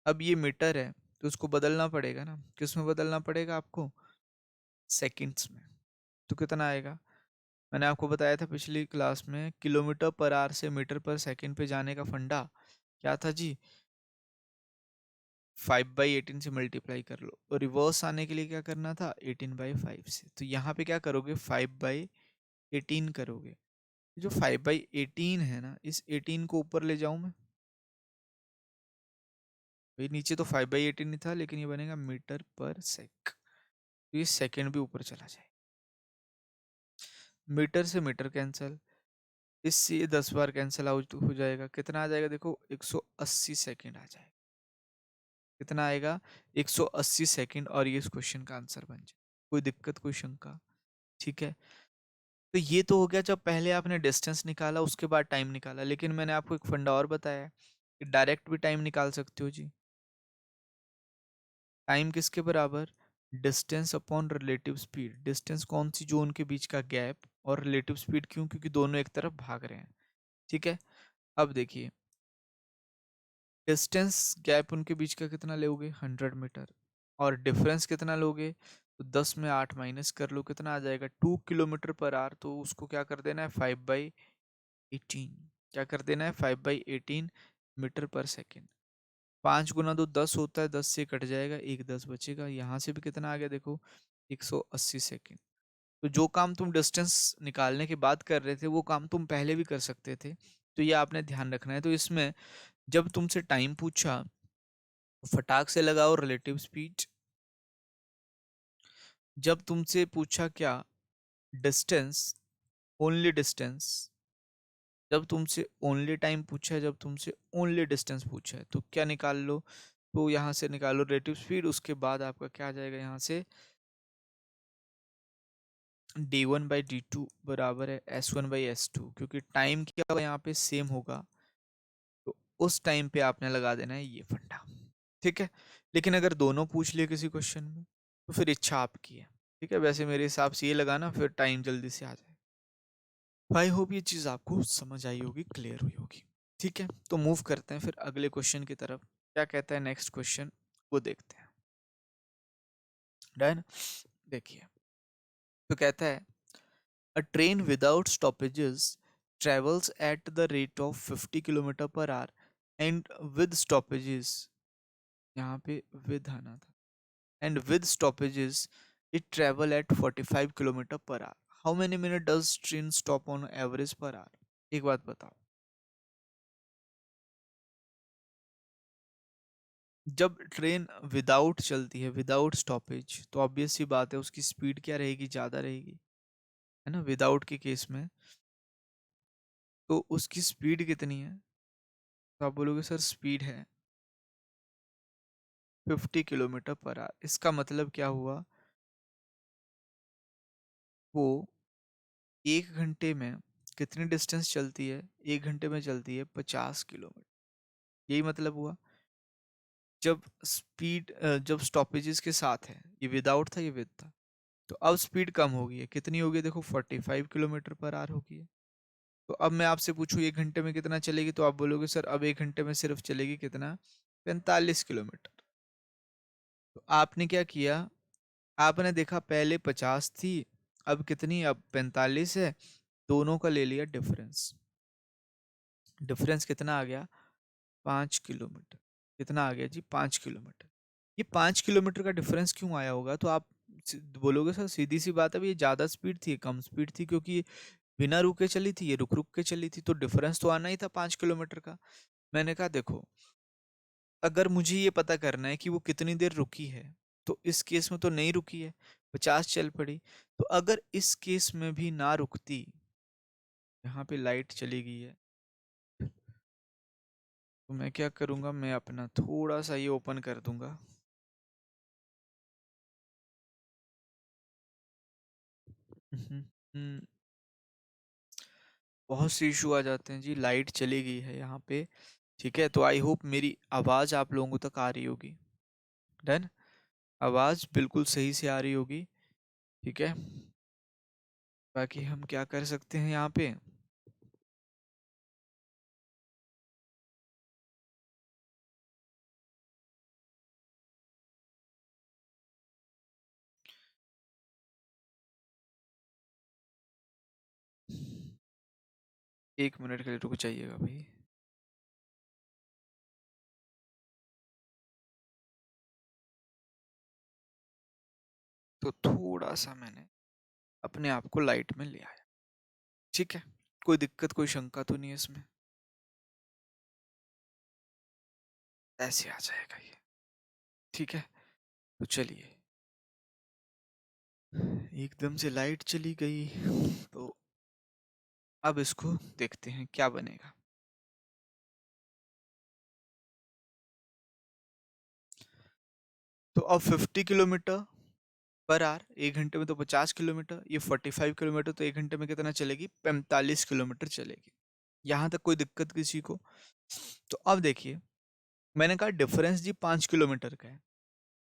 अब ये मीटर है तो उसको बदलना पड़ेगा ना, किस में बदलना पड़ेगा आपको? सेकंड्स में। तो कितना आएगा? मैंने आपको बताया था पिछली क्लास में, किलोमीटर पर आवर से मीटर पर सेकंड पे जाने का फंडा क्या था जी? 5/18 से मल्टीप्लाई कर लो, और रिवर्स आने के लिए क्या करना था? 18/5 से। तो यहाँ पे क्या करोगे? 5/18 करोगे। जो 5/18 है ना, इस 18 को ऊपर ले जाऊं मैं? भाई नीचे तो 5/18 ही था, लेकिन ये बनेगा मीटर पर सेक। तो ये सेकंड भी ऊपर चला जाए। मीटर से मीटर कैंसिल, इससे ये 10 बार कैंसिल आउट हो जाएगा। कितना आ जाएगा देखो? 180 सेकंड आ जाएगा। कितना आएगा? 180 सेकंड, और ये इस क्वेश्चन का आंसर बन जाए। कोई दिक्कत, कोई शंका? ठीक है। तो ये तो हो गया जब पहले आपने डिस्टेंस निकाला उसके बाद टाइम निकाला, लेकिन मैंने आपको एक फंडा और बताया कि डायरेक्ट भी टाइम निकाल सकते हो जी। टाइम किसके बराबर? Distance upon relative speed. Distance कौन सी? जो उनके बीच का गैप। और रिलेटिव स्पीड क्यों? क्योंकि दोनों एक तरफ भाग रहे हैं। ठीक है। अब देखिए, डिस्टेंस गैप उनके बीच का कितना लोगे? 100 मीटर। और डिफरेंस कितना लोगे? तो 10 में 8 माइनस कर लो, कितना आ जाएगा? 2 किलोमीटर पर आवर। तो उसको क्या कर देना है? 5/18। क्या कर देना है? 5/18 मीटर पर सेकेंड। 5 गुना 2 10 होता है, 10 से कट जाएगा, एक 10 बचेगा। यहाँ से भी कितना आ गया देखो? 180 सेकेंड। तो जो काम तुम डिस्टेंस निकालने के बाद कर रहे थे वो काम तुम पहले भी कर सकते थे। तो ये आपने ध्यान रखना है। तो इसमें जब तुमसे टाइम पूछा तो फटाक से लगाओ रिलेटिव स्पीड। जब तुमसे पूछा क्या? Distance, only distance. जब तुमसे ओनली टाइम पूछा है, जब तुमसे ओनली डिस्टेंस पूछा है, तो क्या निकाल लो? तो यहाँ से निकालो रिलेटिव स्पीड। उसके बाद आपका क्या आ जाएगा यहाँ से? d1/d2 बराबर है s1/s2। क्योंकि टाइम क्या होगा यहाँ पे? सेम होगा। तो उस टाइम पे आपने लगा देना है ये फंडा। ठीक है। लेकिन अगर दोनों पूछ लिए किसी क्वेश्चन में तो फिर इच्छा आपकी है। ठीक है। वैसे मेरे हिसाब से ये लगाना, फिर टाइम जल्दी से आ जाए। आई होप ये चीज़ आपको समझ आई होगी, क्लियर हुई होगी। ठीक है। तो मूव करते हैं फिर अगले क्वेश्चन की तरफ। क्या कहता है नेक्स्ट क्वेश्चन, वो देखते हैं। डन। देखिए, तो कहता है a train without stoppages travels at the rate of 50 kilometre per our and with stoppages, यहाँ पे with आना था, and with stoppages it travel at 45 kilometre per our. how many minutes does train stop on average per hour? एक बात बताओ, जब ट्रेन विदाउट चलती है, विदाउट स्टॉपेज, तो ऑब्वियस सी बात है उसकी स्पीड क्या रहेगी? ज़्यादा रहेगी, है ना? विदाउट के केस में तो उसकी स्पीड कितनी है? तो आप बोलोगे सर स्पीड है 50 किलोमीटर पर आवर। इसका मतलब क्या हुआ? वो 1 घंटे में कितनी डिस्टेंस चलती है? 1 घंटे में चलती है 50 किलोमीटर। यही मतलब हुआ। जब स्पीड, जब स्टॉपेजेस के साथ है, ये विदाउट था, ये विद था, तो अब स्पीड कम हो गई है। कितनी हो गई? देखो 45 किलोमीटर पर आवर हो गई है। तो अब मैं आपसे पूछूं 1 घंटे में कितना चलेगी, तो आप बोलोगे सर अब 1 घंटे में सिर्फ चलेगी कितना? 45 किलोमीटर। तो आपने क्या किया? आपने देखा पहले 50 थी, अब कितनी? अब 45 है। दोनों का ले लिया डिफरेंस। डिफरेंस कितना आ गया? 5 किलोमीटर। कितना आ गया जी? 5 किलोमीटर। ये 5 किलोमीटर का डिफरेंस क्यों आया होगा? तो आप बोलोगे सर सीधी सी बात है, ये ज़्यादा स्पीड थी कम स्पीड थी? क्योंकि बिना रुके चली थी, ये रुक रुक के चली थी, तो डिफरेंस तो आना ही था 5 किलोमीटर का। मैंने कहा देखो, अगर मुझे ये पता करना है कि वो कितनी देर रुकी है, तो इस केस में तो नहीं रुकी है, 50 चल पड़ी। तो अगर इस केस में भी ना रुकती, यहाँ पे लाइट चली गई है, तो मैं क्या करूँगा? मैं अपना थोड़ा सा ये ओपन कर दूंगा। हम्म, हम्म, बहुत से इशू आ जाते हैं जी। लाइट चली गई है यहाँ पे। ठीक है, तो आई होप मेरी आवाज़ आप लोगों तक आ रही होगी। डन। आवाज़ बिल्कुल सही से आ रही होगी। ठीक है। बाकी हम क्या कर सकते हैं यहाँ पे। 1 मिनट के लिए रुक जाइएगा भाई। तो थोड़ा सा मैंने अपने आप को लाइट में ले आया। ठीक है, कोई दिक्कत कोई शंका तो नहीं है इसमें। ऐसे आ जाएगा ये। ठीक है, तो चलिए। एकदम से लाइट चली गई, तो अब इसको देखते हैं क्या बनेगा। तो अब 50 किलोमीटर पर आर, 1 घंटे में तो 50 किलोमीटर, ये 45 किलोमीटर, तो 1 घंटे में कितना चलेगी, 45 किलोमीटर चलेगी। यहाँ तक कोई दिक्कत किसी को। तो अब देखिए, मैंने कहा डिफरेंस जी 5 किलोमीटर का है।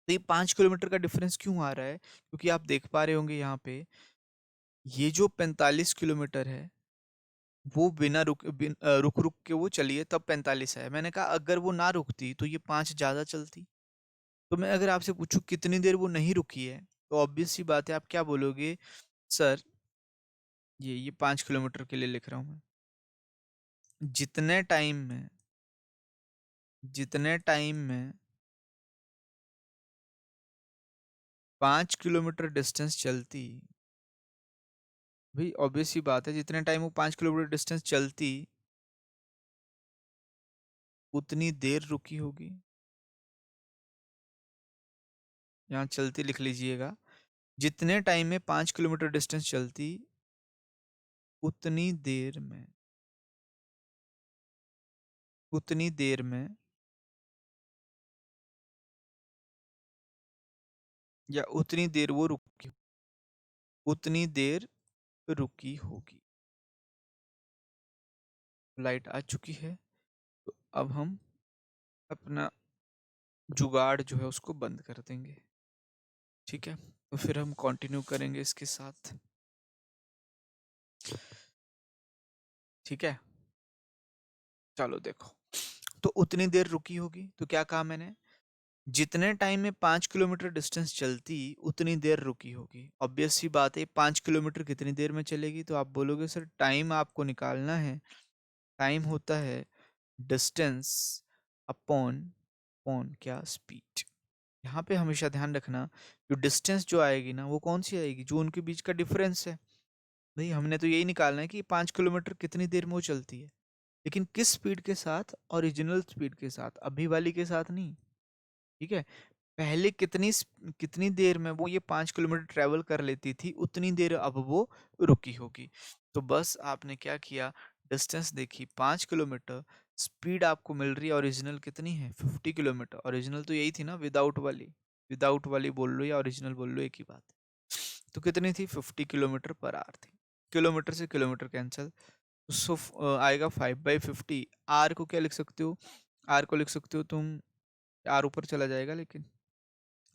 तो ये 5 किलोमीटर का डिफरेंस क्यों आ रहा है, क्योंकि आप देख पा रहे होंगे यहाँ पे, ये जो 45 किलोमीटर है वो बिना रुक रुक के वो चलिए तब 45 है। मैंने कहा अगर वो ना रुकती तो ये 5 ज्यादा चलती। तो मैं अगर आपसे पूछूं कितनी देर वो नहीं रुकी है, तो ऑब्वियस सी बात है आप क्या बोलोगे, सर ये 5 किलोमीटर के लिए लिख रहा हूँ मैं। जितने टाइम में जितने टाइम में 5 किलोमीटर डिस्टेंस चलती, भाई ऑब्वियस सी बात है जितने टाइम वो 5 किलोमीटर डिस्टेंस चलती उतनी देर रुकी होगी। यहाँ चलती लिख लीजिएगा। जितने टाइम में 5 किलोमीटर डिस्टेंस चलती उतनी देर में उतनी देर में या उतनी देर वो रुकी उतनी देर रुकी होगी। लाइट आ चुकी है, तो अब हम अपना जुगाड़ जो है उसको बंद कर देंगे। ठीक है, तो फिर हम कंटिन्यू करेंगे इसके साथ। ठीक है, चलो देखो। तो उतनी देर रुकी होगी, तो क्या कहा मैंने, जितने टाइम में 5 किलोमीटर डिस्टेंस चलती उतनी देर रुकी होगी। ऑब्वियस सी बात है 5 किलोमीटर कितनी देर में चलेगी, तो आप बोलोगे सर टाइम आपको निकालना है। टाइम होता है डिस्टेंस अपॉन अपॉन क्या, स्पीड। यहाँ पे हमेशा ध्यान रखना, जो डिस्टेंस जो आएगी ना वो कौन सी आएगी, जो उनके बीच का डिफरेंस है। भाई हमने तो यही निकालना है कि 5 किलोमीटर कितनी देर में वो चलती है, लेकिन किस स्पीड के साथ, ओरिजिनल स्पीड के साथ, अभी वाली के साथ नहीं। ठीक है, पहले कितनी देर में वो ये 5 किलोमीटर ट्रेवल कर लेती थी उतनी देर अब वो रुकी होगी। तो बस आपने क्या किया, डिस्टेंस देखी 5 किलोमीटर, स्पीड आपको मिल रही है ओरिजिनल कितनी है, 50 किलोमीटर। ओरिजिनल तो यही थी ना, विदाउट वाली बोल लो या ओरिजिनल बोल लो, एक ही बात है। तो कितनी थी, 50 किलोमीटर पर आवर थी। किलोमीटर से किलोमीटर कैंसिल, सो आएगा 5/50। आर को क्या लिख सकते हो, आर को लिख सकते हो तुम, आर ऊपर चला जाएगा लेकिन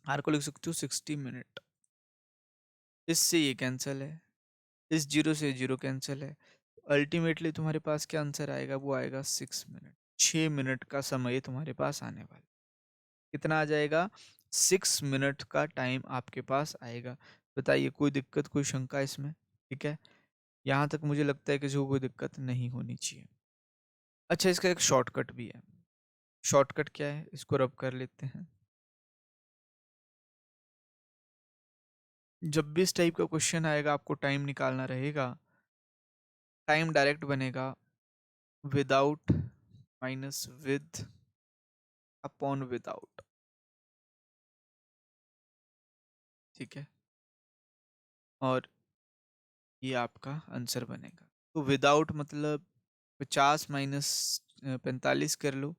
आर को लिख सकते हो 60 मिनट। इससे ये कैंसिल है, इस जीरो से जीरो कैंसिल है। अल्टीमेटली तुम्हारे पास क्या आंसर आएगा, वो आएगा 6 मिनट। 6 मिनट का समय तुम्हारे पास आने वाला। कितना आ जाएगा, 6 मिनट का टाइम आपके पास आएगा। बताइए कोई दिक्कत कोई शंका इसमें। ठीक है, यहाँ तक मुझे लगता है किसी को कोई दिक्कत नहीं होनी चाहिए। अच्छा, इसका एक शॉर्टकट भी है। शॉर्टकट क्या है, इसको रब कर लेते हैं। जब भी इस टाइप का क्वेश्चन आएगा आपको टाइम निकालना रहेगा, टाइम डायरेक्ट बनेगा without minus with upon without. ठीक है, और ये आपका आंसर बनेगा। तो विदाउट मतलब 50 - 45 कर लो,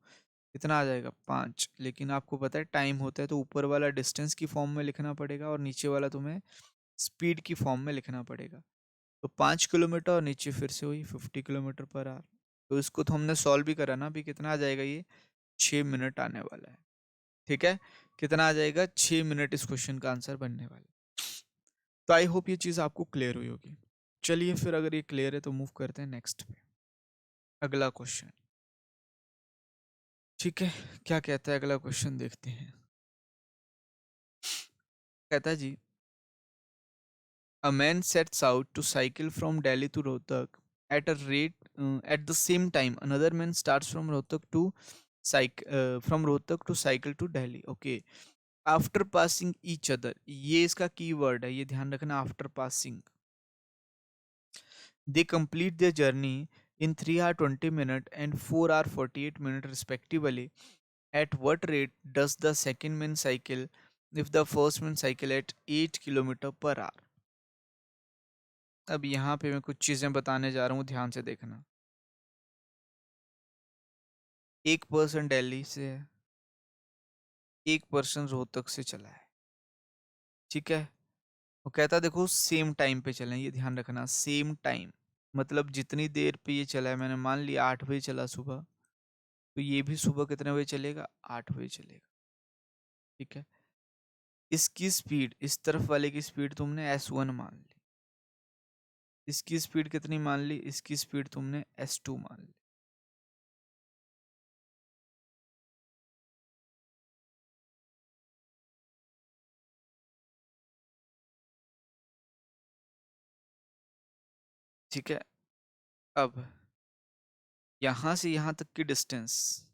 कितना आ जाएगा, 5। लेकिन आपको पता है टाइम होता है तो ऊपर वाला डिस्टेंस की फॉर्म में लिखना पड़ेगा और नीचे वाला तुम्हें स्पीड की फॉर्म में लिखना पड़ेगा। तो 5 किलोमीटर और नीचे फिर से वही 50 किलोमीटर पर आवर। तो इसको तो हमने सॉल्व भी करा ना, अभी कितना आ जाएगा ये, 6 मिनट आने वाला है। ठीक है, कितना आ जाएगा, 6 मिनट इस क्वेश्चन का आंसर बनने वाला है। तो आई होप ये चीज़ आपको क्लियर हुई होगी। चलिए फिर अगर ये क्लियर है तो मूव करते हैं नेक्स्ट पे, अगला क्वेश्चन। ठीक है, क्या कहता है अगला क्वेश्चन, देखते हैं। कहता है जी, a man sets out to cycle from Delhi to Rohtak at a rate at the same time another man starts from Rohtak to cycle to Delhi. Okay, after passing each other, ये इसका कीवर्ड है, ये ध्यान रखना, after passing they complete their journey in 3 hour 20 minute and 4 hour 48 minute respectively. At what rate does the second man cycle if the first man cycle at 8 km/h? अब यहाँ पे मैं कुछ चीज़ें बताने जा रहा हूँ, ध्यान से देखना। एक पर्सन दिल्ली से है, एक पर्सन रोहतक से चला है। ठीक है, वो कहता है देखो सेम टाइम पे चलें, ये ध्यान रखना, सेम टाइम मतलब जितनी देर पे ये चला है, मैंने मान लिया 8 बजे चला सुबह, तो ये भी सुबह कितने बजे चलेगा, 8 बजे चलेगा। ठीक है, इसकी स्पीड, इस तरफ वाले की स्पीड तुमने S1 मान ली, इसकी स्पीड कितनी मान ली, इसकी स्पीड तुमने S2 मान ली। ठीक है, अब यहाँ से यहाँ तक की डिस्टेंस,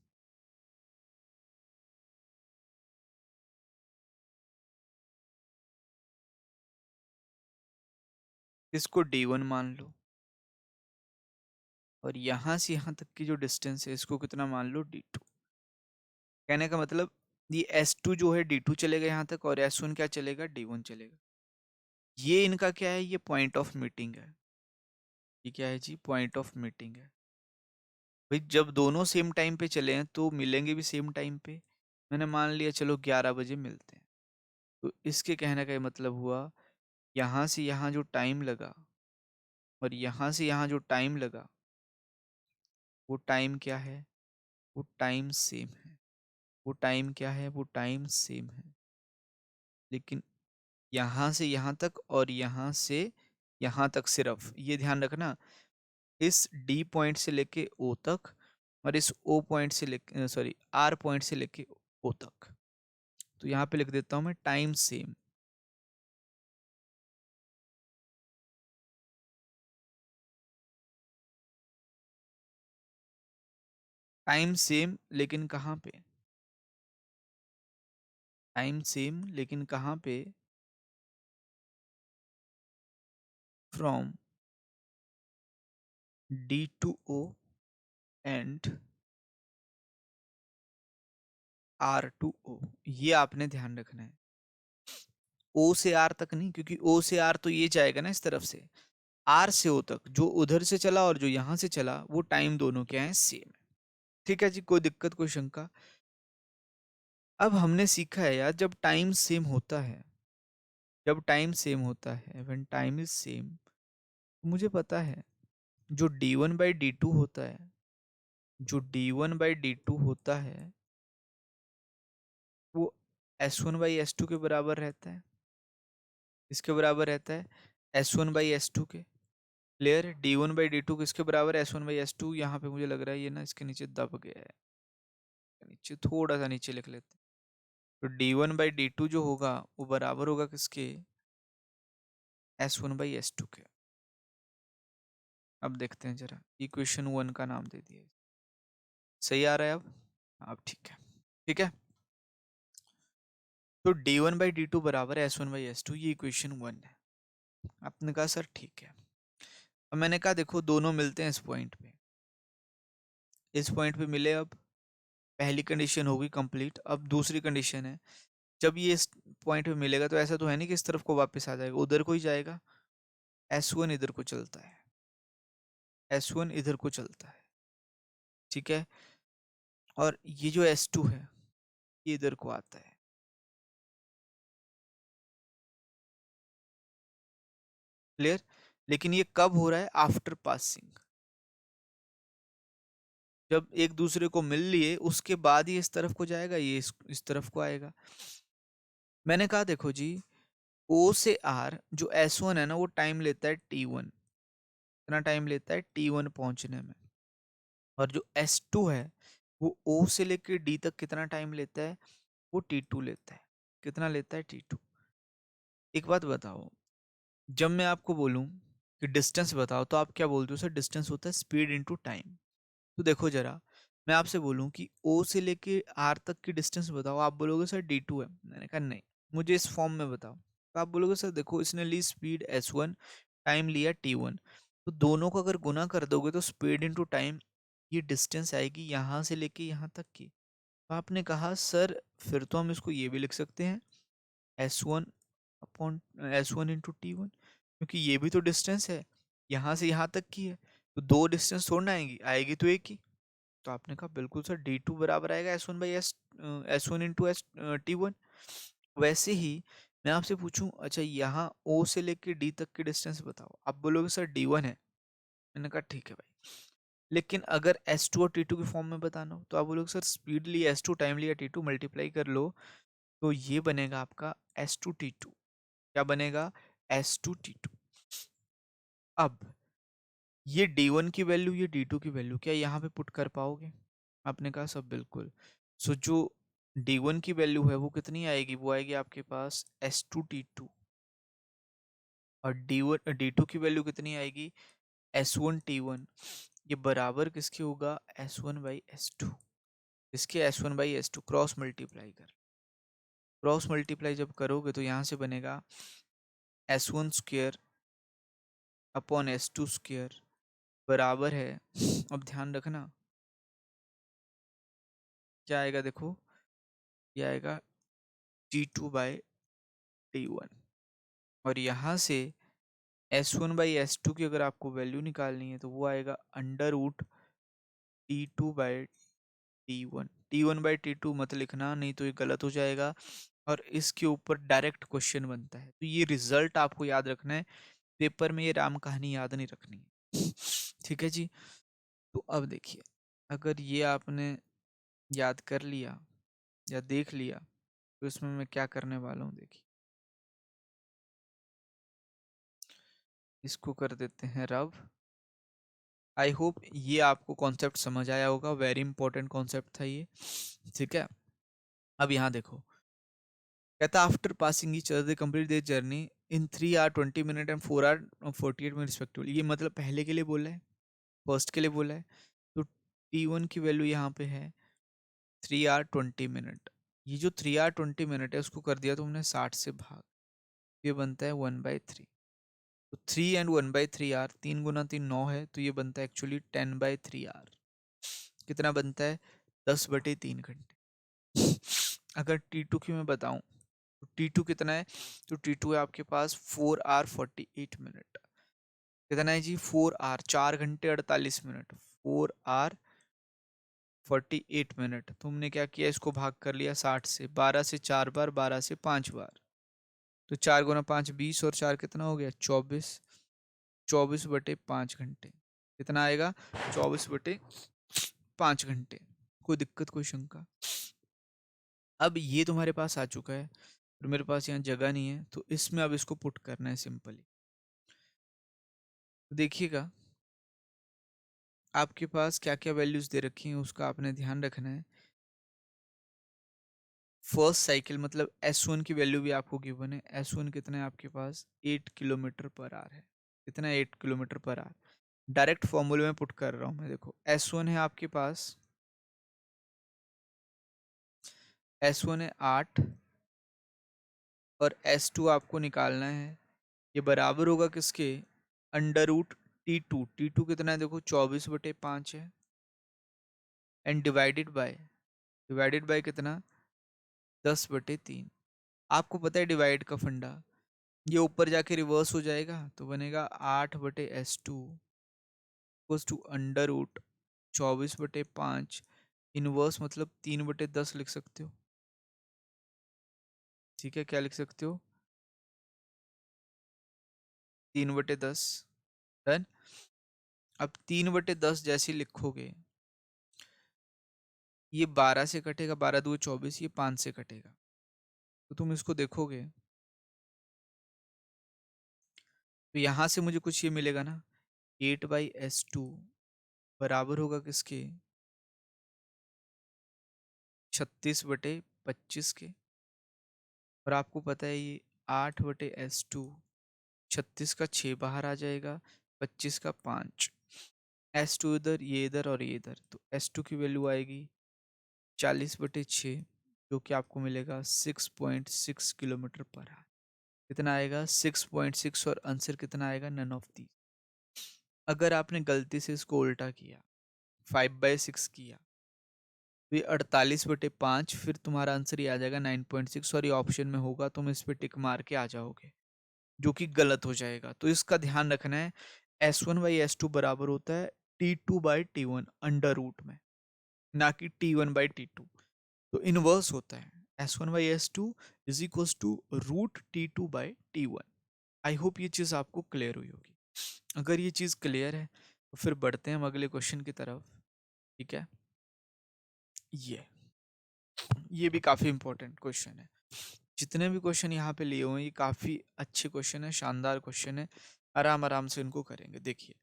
इसको D1 मान लो, और यहाँ से यहाँ तक की जो डिस्टेंस है इसको कितना मान लो, D2। कहने का मतलब ये S2 जो है D2 चलेगा यहाँ तक, और S1 क्या चलेगा, D1 चलेगा। ये इनका क्या है, ये पॉइंट ऑफ मीटिंग है। ये क्या है जी, पॉइंट ऑफ मीटिंग है। भाई जब दोनों सेम टाइम पे चले हैं तो मिलेंगे भी सेम टाइम पे। मैंने मान लिया चलो 11 बजे मिलते हैं, तो इसके कहने का ये मतलब हुआ, यहाँ से यहाँ जो टाइम लगा और यहाँ से यहाँ जो टाइम लगा, वो टाइम क्या है, वो टाइम सेम है। वो टाइम क्या है, वो टाइम सेम है। लेकिन यहाँ से यहाँ तक और यहाँ से यहाँ तक, सिर्फ ये ध्यान रखना, इस डी पॉइंट से लेके ओ तक और इस ओ पॉइंट से लेके, सॉरी, आर पॉइंट से लेके ओ तक, तो यहाँ पे लिख देता हूँ मैं टाइम सेम। टाइम सेम लेकिन कहाँ पे, टाइम सेम लेकिन कहाँ पे, from D to O and R to O, ये आपने ध्यान रखना है। ओ से आर तक नहीं, क्योंकि ओ से आर तो ये जाएगा ना इस तरफ से, आर से ओ तक जो उधर से चला और जो यहाँ से चला, वो टाइम दोनों क्या है, सेम है। ठीक है जी, कोई दिक्कत कोई शंका। अब हमने सीखा है यार, जब टाइम सेम होता है, जब टाइम सेम होता है, व्हेन टाइम इज सेम, मुझे पता है जो D1/D2 होता है, जो D1/D2 होता है, वो S1/S2 के बराबर रहता है। इसके बराबर रहता है, S1/S2 के। क्लियर है, D1/D2 किसके बराबर है, S1/S2। यहाँ पे मुझे लग रहा है ये ना इसके नीचे दब गया है, नीचे थोड़ा सा नीचे लिख लेते हैं। तो D1/D2 जो होगा वो बराबर होगा किसके, S1/S2 के। अब देखते हैं जरा, इक्वेशन 1 का नाम दे दिया, सही आ रहा है अब ठीक है। ठीक है, तो D1/D2 बराबर है S1/S2, ये इक्वेशन 1 है। आपने कहा सर ठीक है। अब मैंने कहा देखो दोनों मिलते हैं इस पॉइंट पे, इस पॉइंट पे मिले। अब पहली कंडीशन होगी कंप्लीट। अब दूसरी कंडीशन है, जब ये इस पॉइंट पे मिलेगा तो ऐसा तो है नहीं कि इस तरफ को वापस आ जाएगा, उधर को ही जाएगा। S1 इधर को चलता है, S1 इधर को चलता है। ठीक है, और ये जो S2 है ये इधर को आता है। क्लियर? लेकिन ये कब हो रहा है? After passing. जब एक दूसरे को मिल लिए उसके बाद ही इस तरफ को जाएगा, ये इस तरफ को आएगा। मैंने कहा देखो जी, ओ से आर जो S1 है ना, वो टाइम लेता है T1। कितना टाइम लेता है? T1 पहुंचने में। और जो S2 है वो O से लेकर D तक कितना टाइम लेता है? वो T2 लेता है। कितना लेता है? T2। एक बात बताओ, जब मैं आपको बोलूं कि डिस्टेंस बताओ तो आप क्या बोलते हो? सर डिस्टेंस होता है स्पीड इनटू टाइम। तो देखो जरा, मैं आपसे बोलूं कि O से लेके R तक की डिस्टेंस बताओ, आप बोलोगे सर D2 है। मैंने कहा नहीं, मुझे इस फॉर्म में बताओ। तो आप बोलोगे सर देखो, इसने ली स्पीड S1, टाइम लिया T1, तो दोनों को अगर गुना कर दोगे तो स्पीड इनटू टाइम ये डिस्टेंस आएगी यहाँ से लेके यहाँ तक की। तो आपने कहा सर फिर तो हम इसको ये भी लिख सकते हैं, S1 upon S1 into T1, क्योंकि ये भी तो डिस्टेंस है, यहाँ से यहाँ तक की है। तो दो डिस्टेंस थोड़ी ना आएगी, आएगी तो एक ही। तो आपने कहा बिल्कुल सर, D2 बराबर आएगा S1 इंटू T1। वैसे ही मैं आपसे पूछूं, अच्छा यहाँ O से लेके D तक की डिस्टेंस बताओ, आप बोलोगे सर D1 है। मैंने कहा ठीक है भाई, लेकिन अगर S2 और T2 के फॉर्म में बताना हो तो आप बोलोगे सर स्पीड लिया S2, टाइम लिया T2, मल्टीप्लाई कर लो, तो ये बनेगा आपका S2T2। क्या बनेगा? S2T2। अब ये D1 की वैल्यू, ये D2 की वैल्यू क्या यहाँ पे पुट कर पाओगे? आपने कहा सब बिल्कुल। सो जो D1 की वैल्यू है वो कितनी आएगी? वो आएगी आपके पास S2T2। और D2 की वैल्यू कितनी आएगी? S1T1। ये बराबर किसके होगा? S1/S2। इसके S1/S2 क्रॉस मल्टीप्लाई कर, क्रॉस मल्टीप्लाई जब करोगे तो यहाँ से बनेगा S1 square upon S2 square बराबर है, अब ध्यान रखना क्या आएगा, देखो ये आएगा T2/T1। और यहाँ से S1/S2 की अगर आपको वैल्यू निकालनी है तो वो आएगा T2/T1। T1/T2 मत लिखना, नहीं तो ये गलत हो जाएगा और इसके ऊपर डायरेक्ट क्वेश्चन बनता है। तो ये रिजल्ट आपको याद रखना है, पेपर में ये राम कहानी याद नहीं रखनी है। ठीक है जी। तो अब देखिए, अगर ये आपने याद कर लिया या देख लिया तो इसमें मैं क्या करने वाला हूँ देखिए, इसको कर देते हैं रब। आई होप ये आपको कॉन्सेप्ट समझ आया होगा, वेरी इंपॉर्टेंट कॉन्सेप्ट था ये। ठीक है, अब यहाँ देखो, कहता after passing each other they complete their journey in 3 hour 20 minute and 4 hour 48 minute respectively. ये मतलब पहले के लिए बोला है, फर्स्ट के लिए बोला है। तो T1 की वैल्यू यहाँ पे है 3 hour 20 minute। ये जो 3 hour 20 minute है उसको कर दिया तुमने 60 से भाग, ये बनता है 1/3। तो 3 and 1/3 आर, 3 गुना 3 9 है, तो ये बनता है एक्चुअली 10/3 आर। कितना बनता है? 10/3 घंटे। अगर T2 की मैं बताऊं तो T2 कितना है? तो T2 है आपके पास 4 hour 48 minute। कितना है जी? 4 hour, 4 घंटे 48 मिनट, 4 hour 48 minute। तुमने क्या किया, इसको भाग कर लिया 60 से, 12 से 4 बार, 12 से 5 बार, तो 4 गुना 5 20 और 4 कितना हो गया? 24। 24/5 घंटे कितना आएगा? 24/5 घंटे। कोई दिक्कत, कोई शंका? अब ये तुम्हारे पास आ चुका है और मेरे पास यहाँ जगह नहीं है, तो इसमें अब इसको पुट करना है सिंपली। तो देखिएगा आपके पास क्या क्या वैल्यूज दे रखी हैं उसका आपने ध्यान रखना है। फर्स्ट साइकिल मतलब S1 की वैल्यू भी आपको गिवन है। S1 कितना है आपके पास? 8 km/h है। कितना है? 8 km/h। डायरेक्ट फॉर्मूले में पुट कर रहा हूँ मैं। देखो S1 है आपके पास, S1 है 8 और S2 आपको निकालना है। ये बराबर होगा किसके? √T2। कितना है? देखो 24/5 है। एंड डिवाइडेड बाय कितना? 10/3। आपको पता है डिवाइड का फंडा, ये ऊपर जाके रिवर्स हो जाएगा तो बनेगा 8/S2 टू √24/5। इनवर्स मतलब 3/10 लिख सकते हो। ठीक है, क्या लिख सकते हो? 3/10। डन। अब 3/10 जैसे लिखोगे, ये 12 से कटेगा, 12 2 24, ये 5 से कटेगा, तो तुम इसको देखोगे तो यहाँ से मुझे कुछ ये मिलेगा ना, 8/S2 बराबर होगा किसके, 36/25 के। और आपको पता है ये 8/S2, 36 का 6 बाहर आ जाएगा, 25 का 5, S2 इधर, ये इधर और ये इधर, तो S2 की वैल्यू आएगी 40/6, जो कि आपको मिलेगा 6.6 किलोमीटर पर आवर। कितना आएगा, 6.6, और आंसर कितना आएगा, नन ऑफ दी। अगर आपने गलती से इसको उल्टा किया, 5/6 किया, तो ये 48/5, फिर तुम्हारा आंसर ये आ जाएगा 9.6, और ये ऑप्शन में होगा, तुम इस पे टिक मार के आ जाओगे, जो कि गलत हो जाएगा। तो इसका ध्यान रखना है, S1/S2 बराबर होता है T2/T1 अंडर रूट में, ना कि T1/T2। तो इनवर्स होता है, S1/S2 is equal to root T2/T1। I hope ये चीज़ आपको क्लियर हुई होगी। अगर ये चीज़ क्लियर है तो फिर बढ़ते हैं हम अगले क्वेश्चन की तरफ। ठीक है, ये भी काफ़ी इंपॉर्टेंट क्वेश्चन है। जितने भी क्वेश्चन यहाँ पे लिए हुए हैं ये काफ़ी अच्छे क्वेश्चन है, शानदार क्वेश्चन है। आराम आराम से इनको करेंगे। देखिए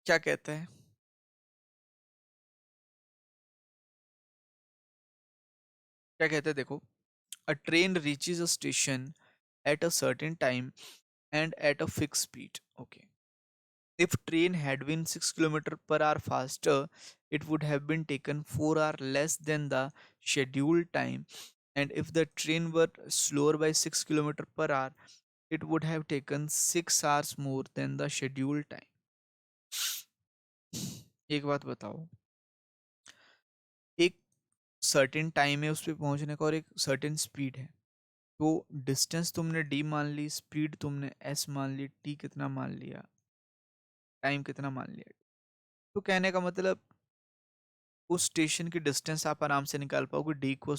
क्या कहता है, क्या कहता है, देखो, अ train reaches a station at a certain time and at a fixed speed. Okay. If train had been 6 km per hour faster, it would have been taken 4 hours less than the scheduled time. And if the train were slower by 6 km per hour, it would have taken 6 hours more than the scheduled time. एक बात बताओ, एक सर्टेन टाइम है उस पर पहुंचने का और एक सर्टेन स्पीड है, तो डिस्टेंस तुमने d मान ली, स्पीड तुमने s मान ली, t कितना मान लिया, टाइम कितना मान लिया। तो कहने का मतलब उस स्टेशन की डिस्टेंस आप आराम से निकाल पाओगे, D =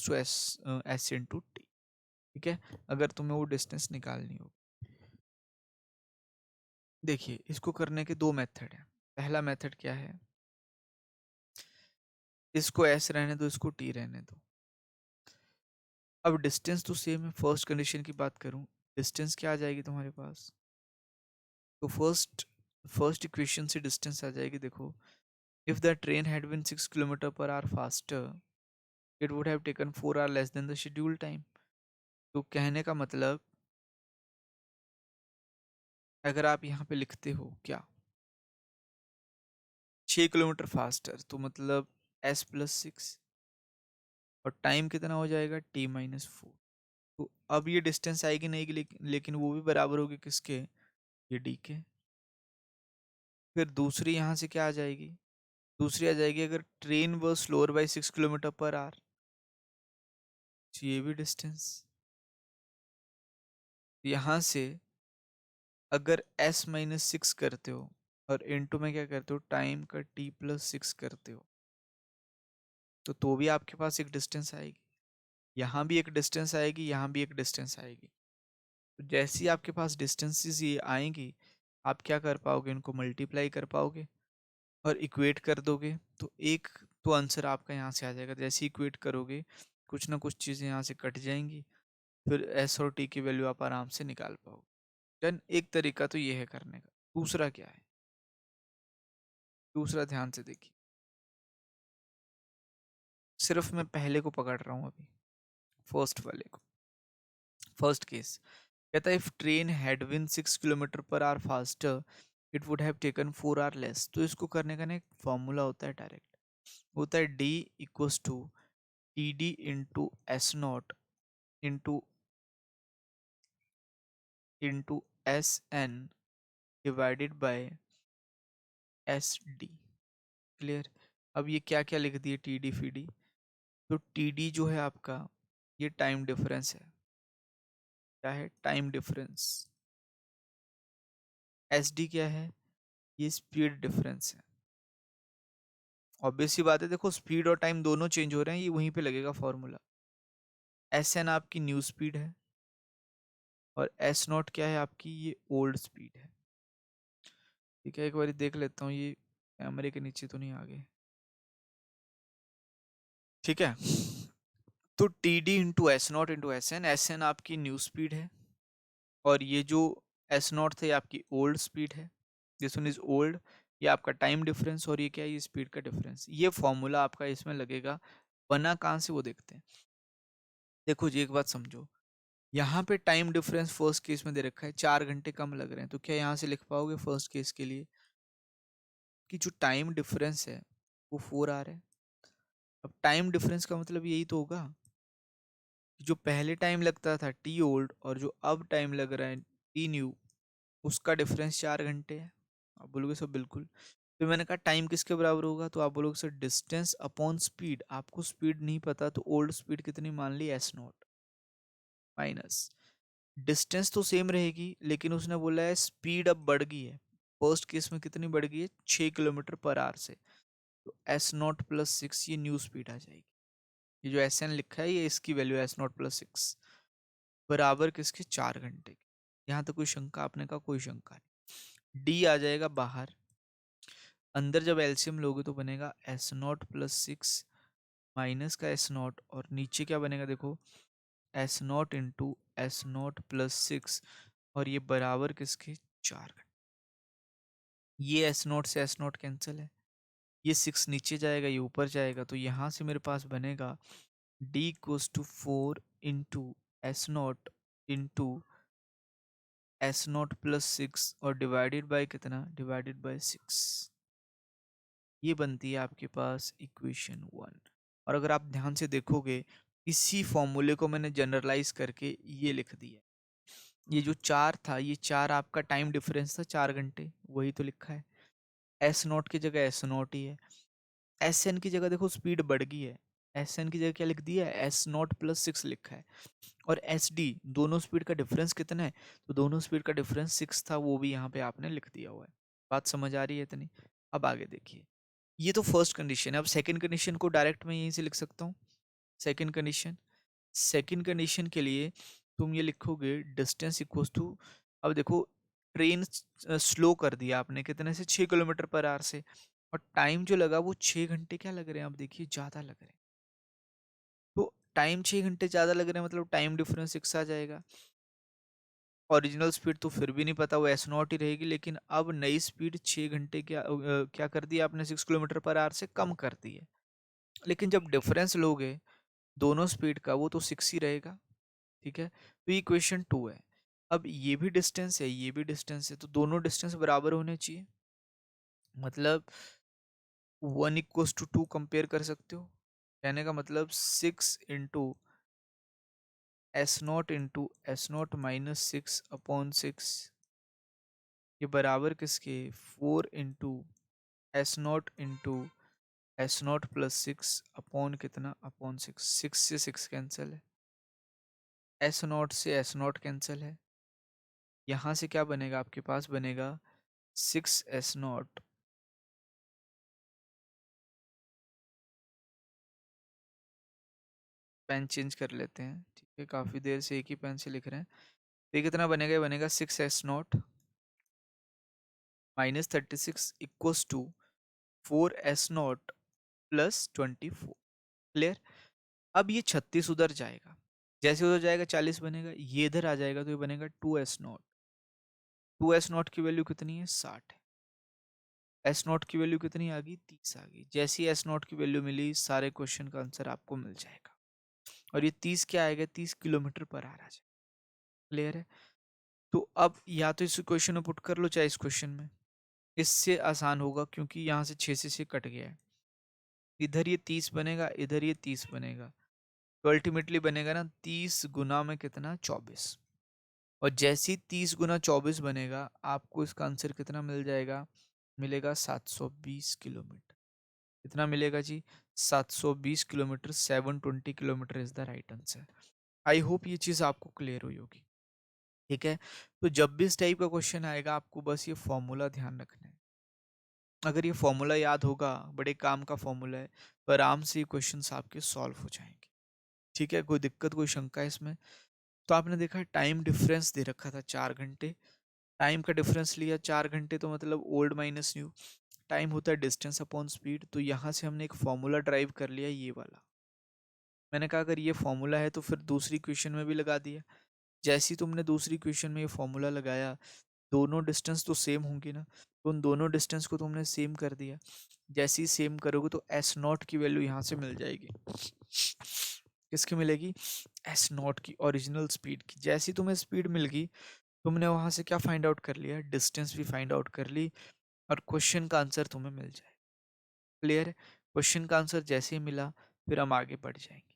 S/T। ठीक है, अगर तुम्हें वो डिस्टेंस निकालनी हो। देखिए इसको करने के दो मेथड हैं। पहला मेथड क्या है, इसको S रहने दो, इसको T रहने दो। अब डिस्टेंस तो सेम है। फर्स्ट कंडीशन की बात करूं, डिस्टेंस क्या आ जाएगी तुम्हारे पास, तो फर्स्ट इक्वेशन से डिस्टेंस आ जाएगी। देखो, if the train had been 6 km/h faster, it would have taken 4 hours less than the schedule time. तो कहने का मतलब, अगर आप यहाँ पे लिखते हो क्या, 6 किलोमीटर फास्टर, तो मतलब S+6, और टाइम कितना हो जाएगा, T-4। तो अब ये डिस्टेंस आएगी नहीं, लेकिन वो भी बराबर होगी किसके, ये D के। फिर दूसरी यहाँ से क्या आ जाएगी, दूसरी आ जाएगी, अगर ट्रेन वो स्लोअर बाई 6 km/h, तो ये भी डिस्टेंस। यहाँ से अगर S-6 करते हो और इनटू में क्या करते हो, टाइम का T+6 करते हो, तो भी आपके पास एक डिस्टेंस आएगी। यहाँ भी एक डिस्टेंस आएगी, यहाँ भी एक डिस्टेंस आएगी। तो जैसे ही आपके पास डिस्टेंसेस ये आएंगी, आप क्या कर पाओगे, इनको मल्टीप्लाई कर पाओगे और इक्वेट कर दोगे, तो एक तो आंसर आपका यहाँ से आ जाएगा। जैसे ही इक्वेट करोगे, कुछ ना कुछ चीज़ें यहाँ से कट जाएंगी, फिर एस और टी की वैल्यू आप आराम से निकाल पाओगे। डन। एक तरीका तो ये है करने का। दूसरा क्या है, दूसरा ध्यान से देखिए, सिर्फ मैं पहले को पकड़ रहा हूँ अभी, फर्स्ट वाले को। फर्स्ट केस कहता है, if train had been 6 km/h faster, it would have taken 4 hours less. तो इसको करने का ना एक फॉर्मूला होता है, डायरेक्ट होता है D = TD × S0 into SN divided by SD। Clear. अब ये क्या क्या लिख दिए, TD फीडी। तो TD जो है आपका, ये टाइम डिफरेंस है। क्या है, टाइम डिफरेंस। SD क्या है, ये स्पीड डिफरेंस है। ऑब्वियस सी बात है, देखो स्पीड और टाइम दोनों चेंज हो रहे हैं, ये वहीं पे लगेगा फॉर्मूला। SN आपकी न्यू स्पीड है, और एस नॉट क्या है आपकी, ये ओल्ड स्पीड है। ठीक है, एक बार देख लेता हूँ ये कैमरे के नीचे तो नहीं आ गए। ठीक है, तो T D into S naught into S N आपकी न्यू स्पीड है, और ये जो एस नॉट थे आपकी ओल्ड स्पीड है। दिस वन इज ओल्ड, ये आपका टाइम डिफरेंस, और ये क्या है, ये स्पीड का डिफरेंस। ये फॉर्मूला आपका इसमें लगेगा, बना कहाँ से वो देखते हैं। देखो जी, एक बात समझो, यहाँ पे टाइम डिफरेंस फर्स्ट केस में दे रखा है 4 घंटे कम लग रहे हैं, तो क्या यहाँ से लिख पाओगे फर्स्ट केस के लिए कि जो टाइम डिफरेंस है वो 4 आ रहा है। अब टाइम डिफरेंस का मतलब यही तो होगा कि जो पहले टाइम लगता था टी ओल्ड और जो अब टाइम लग रहा है टी न्यू, उसका डिफरेंस 4 घंटे है। आप बोलोगे सर बिल्कुल। फिर मैंने कहा टाइम किसके बराबर होगा, तो आप बोलोगे सर डिस्टेंस अपॉन स्पीड। आपको स्पीड नहीं पता तो ओल्ड स्पीड कितनी मान ली, एस नॉट, माइनस डिस्टेंस तो सेम रहेगी, लेकिन उसने बोला है स्पीड अब बढ़ गई है। फर्स्ट केस में कितनी बढ़ गई है, 6 किलोमीटर पर आवर से, तो एस नॉट प्लस 6 ये न्यू स्पीड आ जाएगी। ये जो एस एन लिखा है ये इसकी वैल्यू एस नॉट प्लस 6 बराबर किसके, 4 घंटे के। यहाँ तक कोई शंका, आपने कहा कोई शंका नहीं। डी आ जाएगा बाहर, अंदर जब एलसीएम लोगे तो बनेगा एस नॉट प्लस 6 माइनस का एस नॉट, और नीचे क्या बनेगा देखो, S naught into S naught plus 6, और ये बराबर किसके, 4 घंटे। ये एस नॉट से एस नॉट कैंसिल है, ये 6 नीचे जाएगा, ये ऊपर जाएगा, तो यहाँ से मेरे पास बनेगा D equals to 4 into S naught into S naught plus 6, और डिवाइडेड बाय कितना, डिवाइडेड बाय 6। ये बनती है आपके पास इक्वेशन 1। और अगर आप ध्यान से देखोगे, इसी फॉर्मूले को मैंने जनरलाइज करके ये लिख दिया। ये जो 4 था, ये 4 आपका टाइम डिफरेंस था, 4 घंटे, वही तो लिखा है। एस नॉट की जगह एस नॉट ही है। एस एन की जगह देखो स्पीड बढ़ गई है, एस एन की जगह क्या लिख दिया है, एस नॉट प्लस 6 लिखा है। और एस डी, दोनों स्पीड का डिफरेंस कितना है, तो दोनों स्पीड का डिफरेंस 6 था, वो भी यहाँ पे आपने लिख दिया हुआ है। बात समझ आ रही है इतनी। अब आगे देखिए, ये तो फर्स्ट कंडीशन है। अब सेकंड कंडीशन को डायरेक्ट मैं यहीं से लिख सकता हूँ। सेकंड कंडीशन, सेकंड कंडीशन के लिए तुम ये लिखोगे डिस्टेंस इक्वल्स टू, अब देखो ट्रेन स्लो कर दिया आपने कितने से, 6 किलोमीटर पर आवर से, और टाइम जो लगा वो 6 घंटे क्या लग रहे हैं, अब देखिए ज़्यादा लग रहे हैं। तो टाइम 6 घंटे ज़्यादा लग रहे हैं, मतलब टाइम डिफरेंस 6 आ जाएगा। ओरिजिनल स्पीड तो फिर भी नहीं पता, वो एस नॉट ही रहेगी, लेकिन अब नई स्पीड 6 घंटे क्या कर दिया आपने, 6 किलोमीटर पर आवर से कम कर दी है। लेकिन जब डिफरेंस लोगे दोनों स्पीड का, वो तो 6 ही रहेगा। ठीक है, तो ये क्वेश्चन 2 है। अब ये भी डिस्टेंस है, ये भी डिस्टेंस है, तो दोनों डिस्टेंस बराबर होने चाहिए। मतलब 1 = 2 कंपेयर कर सकते हो। कहने का मतलब 6 इंटू एस नॉट माइनस 6 ये बराबर किसके, 4 इंटू एस नॉट कितना, अपॉन 6। 6 से 6 कैंसिल है, एस नॉट से एस नॉट कैंसिल है। यहाँ से क्या बनेगा आपके पास, बनेगा 6 एस नॉट, पेन चेंज कर लेते हैं। ठीक है, काफ़ी देर से एक ही पेन से लिख रहे हैं। तो ये कितना बनेगा, ये बनेगा 6 S naught minus 36 equals to 4 S naught plus 24। Clear. अब ये 36 उधर जाएगा, जैसे उधर जाएगा 40 बनेगा, ये इधर आ जाएगा तो ये बनेगा 2 एस नॉट। 2 एस नॉट की वैल्यू कितनी है, 60 है। एस नॉट की वैल्यू कितनी आ गई, 30 आ गई। जैसी एस नॉट की वैल्यू मिली, सारे क्वेश्चन का आंसर आपको मिल जाएगा। और ये 30 क्या आएगा, 30 किलोमीटर पर आ जाएगा। क्लियर है। तो अब या तो इस क्वेश्चन में पुट कर लो, चाहे इस क्वेश्चन में, इससे आसान होगा क्योंकि यहाँ से 6 से 6 कट गया है। इधर ये 30 बनेगा, इधर ये 30 बनेगा, तो अल्टीमेटली बनेगा ना 30 गुना में कितना, 24। और जैसे ही 30 गुना 24 बनेगा, आपको इसका आंसर कितना मिल जाएगा, मिलेगा 720 किलोमीटर। कितना मिलेगा जी, 720 kilometre. 720 kilometre is the right answer. I hope ये चीज़ आपको क्लियर हुई होगी। ठीक है, तो जब भी इस टाइप का क्वेश्चन आएगा, आपको बस ये फॉर्मूला ध्यान रखना है। अगर ये फॉर्मूला याद होगा, बड़े काम का फॉर्मूला है, तो आराम से ये क्वेश्चन आपके सॉल्व हो जाएंगे। ठीक है, कोई दिक्कत कोई शंका है इसमें? तो आपने देखा टाइम डिफरेंस दे रखा था 4 घंटे, टाइम का डिफरेंस लिया 4 घंटे, तो मतलब ओल्ड माइनस न्यू। टाइम होता है डिस्टेंस अपॉन स्पीड, तो यहाँ से हमने एक फॉर्मूला ड्राइव कर लिया ये वाला। मैंने कहा अगर ये फॉर्मूला है तो फिर दूसरी क्वेश्चन में भी लगा दिया। जैसे ही तुमने दूसरी क्वेश्चन में ये फॉर्मूला लगाया, दोनों डिस्टेंस तो सेम होंगी ना, तो उन दोनों डिस्टेंस को तुमने सेम कर दिया। जैसे ही सेम करोगे तो एस नॉट की वैल्यू यहाँ से मिल जाएगी। किसकी मिलेगी? एस नॉट की, ओरिजिनल स्पीड की। जैसी तुम्हें स्पीड मिल गई, तुमने वहां से क्या फाइंड आउट कर लिया? डिस्टेंस भी फाइंड आउट कर ली, और क्वेश्चन का आंसर तुम्हें मिल जाए। क्लियर है? क्वेश्चन का आंसर जैसे ही मिला, फिर हम आगे बढ़ जाएंगे।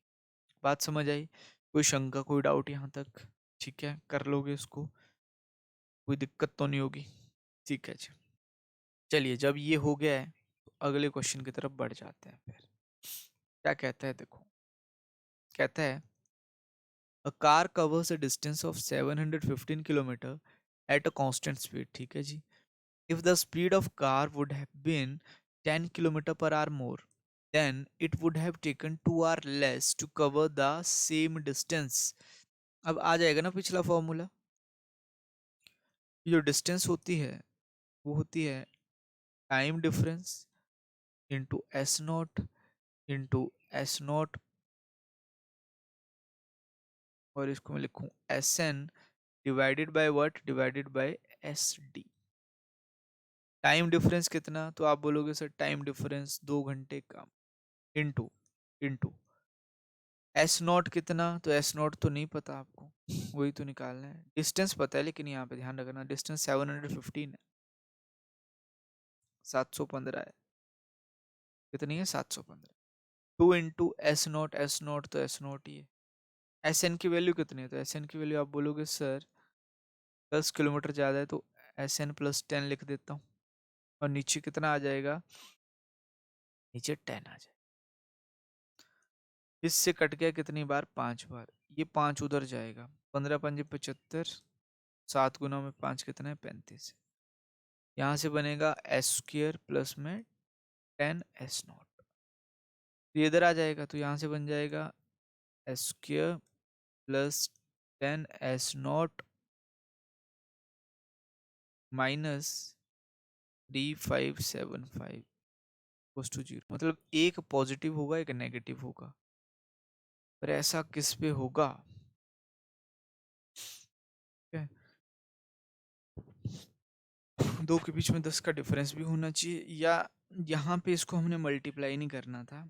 बात समझ आई? कोई शंका, कोई डाउट यहाँ तक? ठीक है, कर लोगे इसको, कोई दिक्कत तो नहीं होगी? ठीक है जी। चलिए, जब ये हो गया है तो अगले क्वेश्चन की तरफ बढ़ जाते हैं। फिर क्या कहता है, देखो। कहता है a car covers a distance of 715 kilometre at a constant speed. ठीक है जी। If the speed of car would have been 10 kilometer per hour more, then it would have taken 2 hour less to cover the same distance. अब आ जाएगा ना पिछला फॉर्मूला। जो डिस्टेंस होती है वो होती है time difference into S naught, into S naught, और इसको मैं लिखूं S N divided by what? Divided by S D. Time difference कितना? तो आप बोलोगे सर टाइम डिफरेंस 2 घंटे कम, इंटू इंटू एस नॉट कितना? तो एस नॉट तो नहीं पता आपको, वही तो निकालना है। डिस्टेंस पता है, लेकिन यहाँ पे ध्यान रखना डिस्टेंस 715 है, 715 है। कितनी है? 715। 2 इंटू एस नॉट तो एस नॉट ही है। एस एन की वैल्यू कितनी है? तो एस एन की वैल्यू आप बोलोगे सर 10 किलोमीटर ज़्यादा है, तो एस एन प्लस 10 लिख देता हूँ। और नीचे कितना आ जाएगा? नीचे 10 आ जाएगा। इससे कट गया कितनी बार? 5 बार। ये 5 उधर जाएगा, 15×5 = 75, 7 × 5 कितना है? 35। यहाँ से बनेगा एस स्क्र प्लस में 10 एस नॉट, ये इधर आ जाएगा, तो यहाँ से बन जाएगा S square plus 10 S naught minus 3575 to 0। मतलब एक पॉजिटिव होगा, एक नेगेटिव होगा, पर ऐसा किस पे होगा? ठीक है, दो के बीच में 10 का डिफरेंस भी होना चाहिए, या यहाँ पे इसको हमने मल्टीप्लाई नहीं करना था,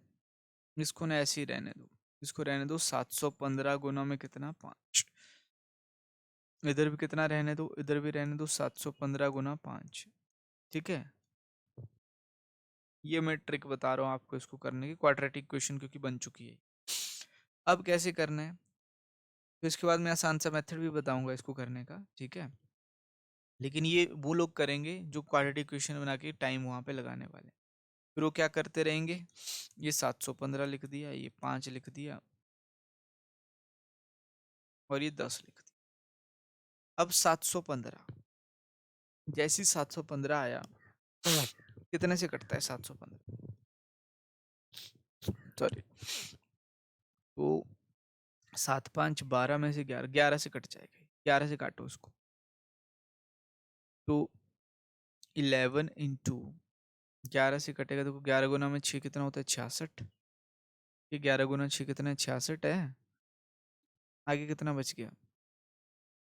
इसको ना ऐसे ही रहने दो। इसको रहने दो 715 गुना में कितना? 5। इधर भी कितना रहने दो? इधर भी रहने दो 715 × 5। ठीक है, ये मैं ट्रिक बता रहा हूँ आपको इसको करने की, क्वाड्रेटिक क्वेश्चन क्योंकि बन चुकी है। अब कैसे करना है, तो इसके बाद मैं आसान सा मेथड भी बताऊंगा इसको करने का। ठीक है, लेकिन ये वो लोग करेंगे जो क्वाड्रेटिक क्वेश्चन बना के टाइम वहां पे लगाने वाले। फिर वो क्या करते रहेंगे? ये 715 लिख दिया, ये 5 लिख दिया, और ये 10 लिख दिया। अब 715, जैसी 715 आया, कितने से कटता है 715? सॉरी, तो 7×5 = 12 में से 11, 11 से कट जाएगा, 11 से काटो उसको, तो 11 से कटेगा, तो 11 × 6 कितना होता है? 66। ये 11 × 6 कितना है? 66 है। आगे कितना बच गया?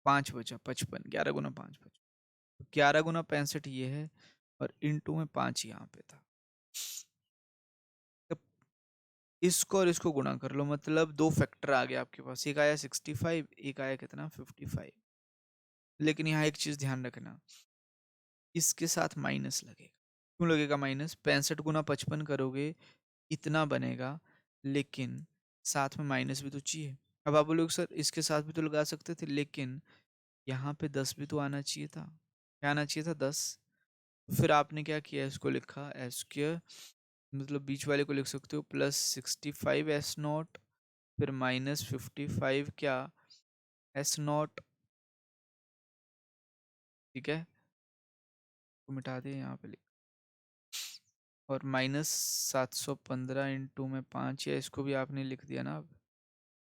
5 बचा, 55। 11 × 5 55। 11 × 65 ये है, और इंटू में 5 यहाँ पे था। अब इसको और इसको गुणा कर लो, मतलब दो फैक्टर आ गए आपके पास, एक आया 65, एक आया कितना? 55। लेकिन यहाँ एक चीज ध्यान रखना, इसके साथ माइनस लगेगा। क्यों लगेगा माइनस? 65 × 55 करोगे इतना बनेगा, लेकिन साथ में माइनस भी तो चाहिए। अब आप बोलोगे सर इसके साथ भी तो लगा सकते थे, लेकिन यहाँ पे 10 भी तो आना चाहिए था। क्या आना चाहिए था? 10। फिर आपने क्या किया? इसको लिखा एस स्क्र, मतलब बीच वाले को लिख सकते हो प्लस 65 एस नॉट, फिर माइनस 55 क्या? S not. ठीक है, तो मिटा दिया यहाँ पे लिख, और माइनस 715 इंटू में 5, या इसको भी आपने लिख दिया ना।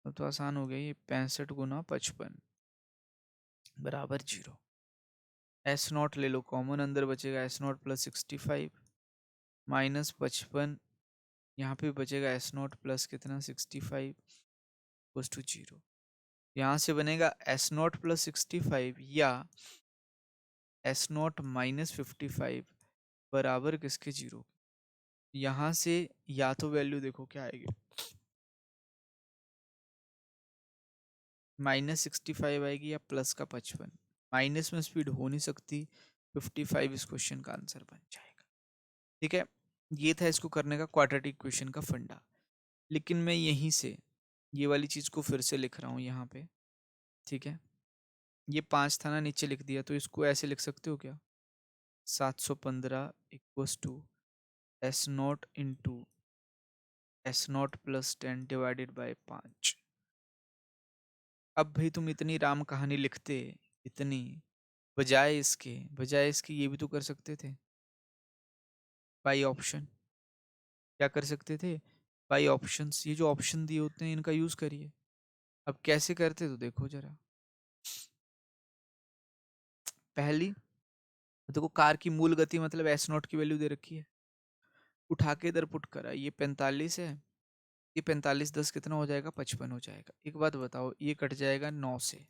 अब तो आसान हो गया, ये 65 × 55। बराबर 0। एस नॉट ले लो कॉमन, अंदर बचेगा एस नॉट प्लस 65 माइनस 55, यहाँ पे बचेगा एस नॉट प्लस कितना 65 इक्वल्स टू 0। यहाँ से बनेगा एस नॉट प्लस 65 या एस नॉट माइनस 55 बराबर किसके 0। यहाँ से या तो वैल्यू देखो क्या आएगी, -65 आएगी या प्लस का 55। माइनस में स्पीड हो नहीं सकती, 55 इस क्वेश्चन का आंसर बन जाएगा। ठीक है, ये था इसको करने का क्वाड्रेटिक इक्वेशन का फंडा। लेकिन मैं यहीं से ये वाली चीज को फिर से लिख रहा हूँ यहाँ पे। ठीक है, ये 5 था ना, नीचे लिख दिया, तो इसको ऐसे लिख सकते हो क्या, 715 equals to S naught into S naught plus 10 divided by 5। अब भाई तुम इतनी राम कहानी लिखते, इतनी, बजाय इसके ये भी तो कर सकते थे, बाई ऑप्शन। क्या कर सकते थे, बाई ऑप्शंस। ये जो ऑप्शन दिए होते हैं इनका यूज करिए। अब कैसे करते तो देखो जरा। पहली, देखो कार की मूल गति मतलब एस नॉट की वैल्यू दे रखी है, उठा के इधर पुट करा, ये 45 है, ये 45 10 कितना हो जाएगा, 55 हो जाएगा। एक बात बताओ, ये कट जाएगा 9 से,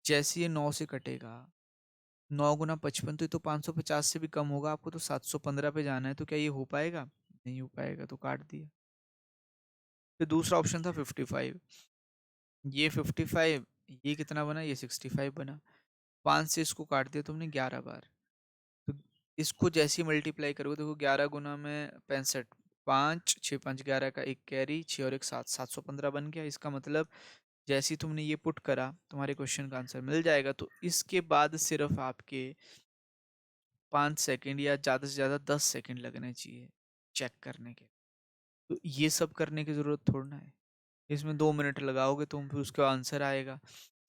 जैसे ये 9 से कटेगा, 9 गुना 55 तो ये तो 550 से भी कम होगा, आपको तो 715 पे जाना है, तो क्या ये हो पाएगा, नहीं हो पाएगा, तो काट दिया। फिर दूसरा ऑप्शन था 55, ये 55, ये कितना बना, ये 65 बना, 5 से इसको काट दिया तुमने 11 बार। तो इसको जैसे ही मल्टीप्लाई करोगे, देखो 11 गुना में 65, 5 6 5 11 का एक कैरी, 6 और एक 7, 715 बन गया। इसका मतलब जैसे ही तुमने ये पुट करा, तुम्हारे क्वेश्चन का आंसर मिल जाएगा। तो इसके बाद सिर्फ आपके 5 सेकंड या ज़्यादा से ज़्यादा 10 सेकंड लगने चाहिए चेक करने के। तो ये सब करने की ज़रूरत थोड़ा ना है, इसमें 2 मिनट लगाओगे तुम, फिर उसका आंसर आएगा,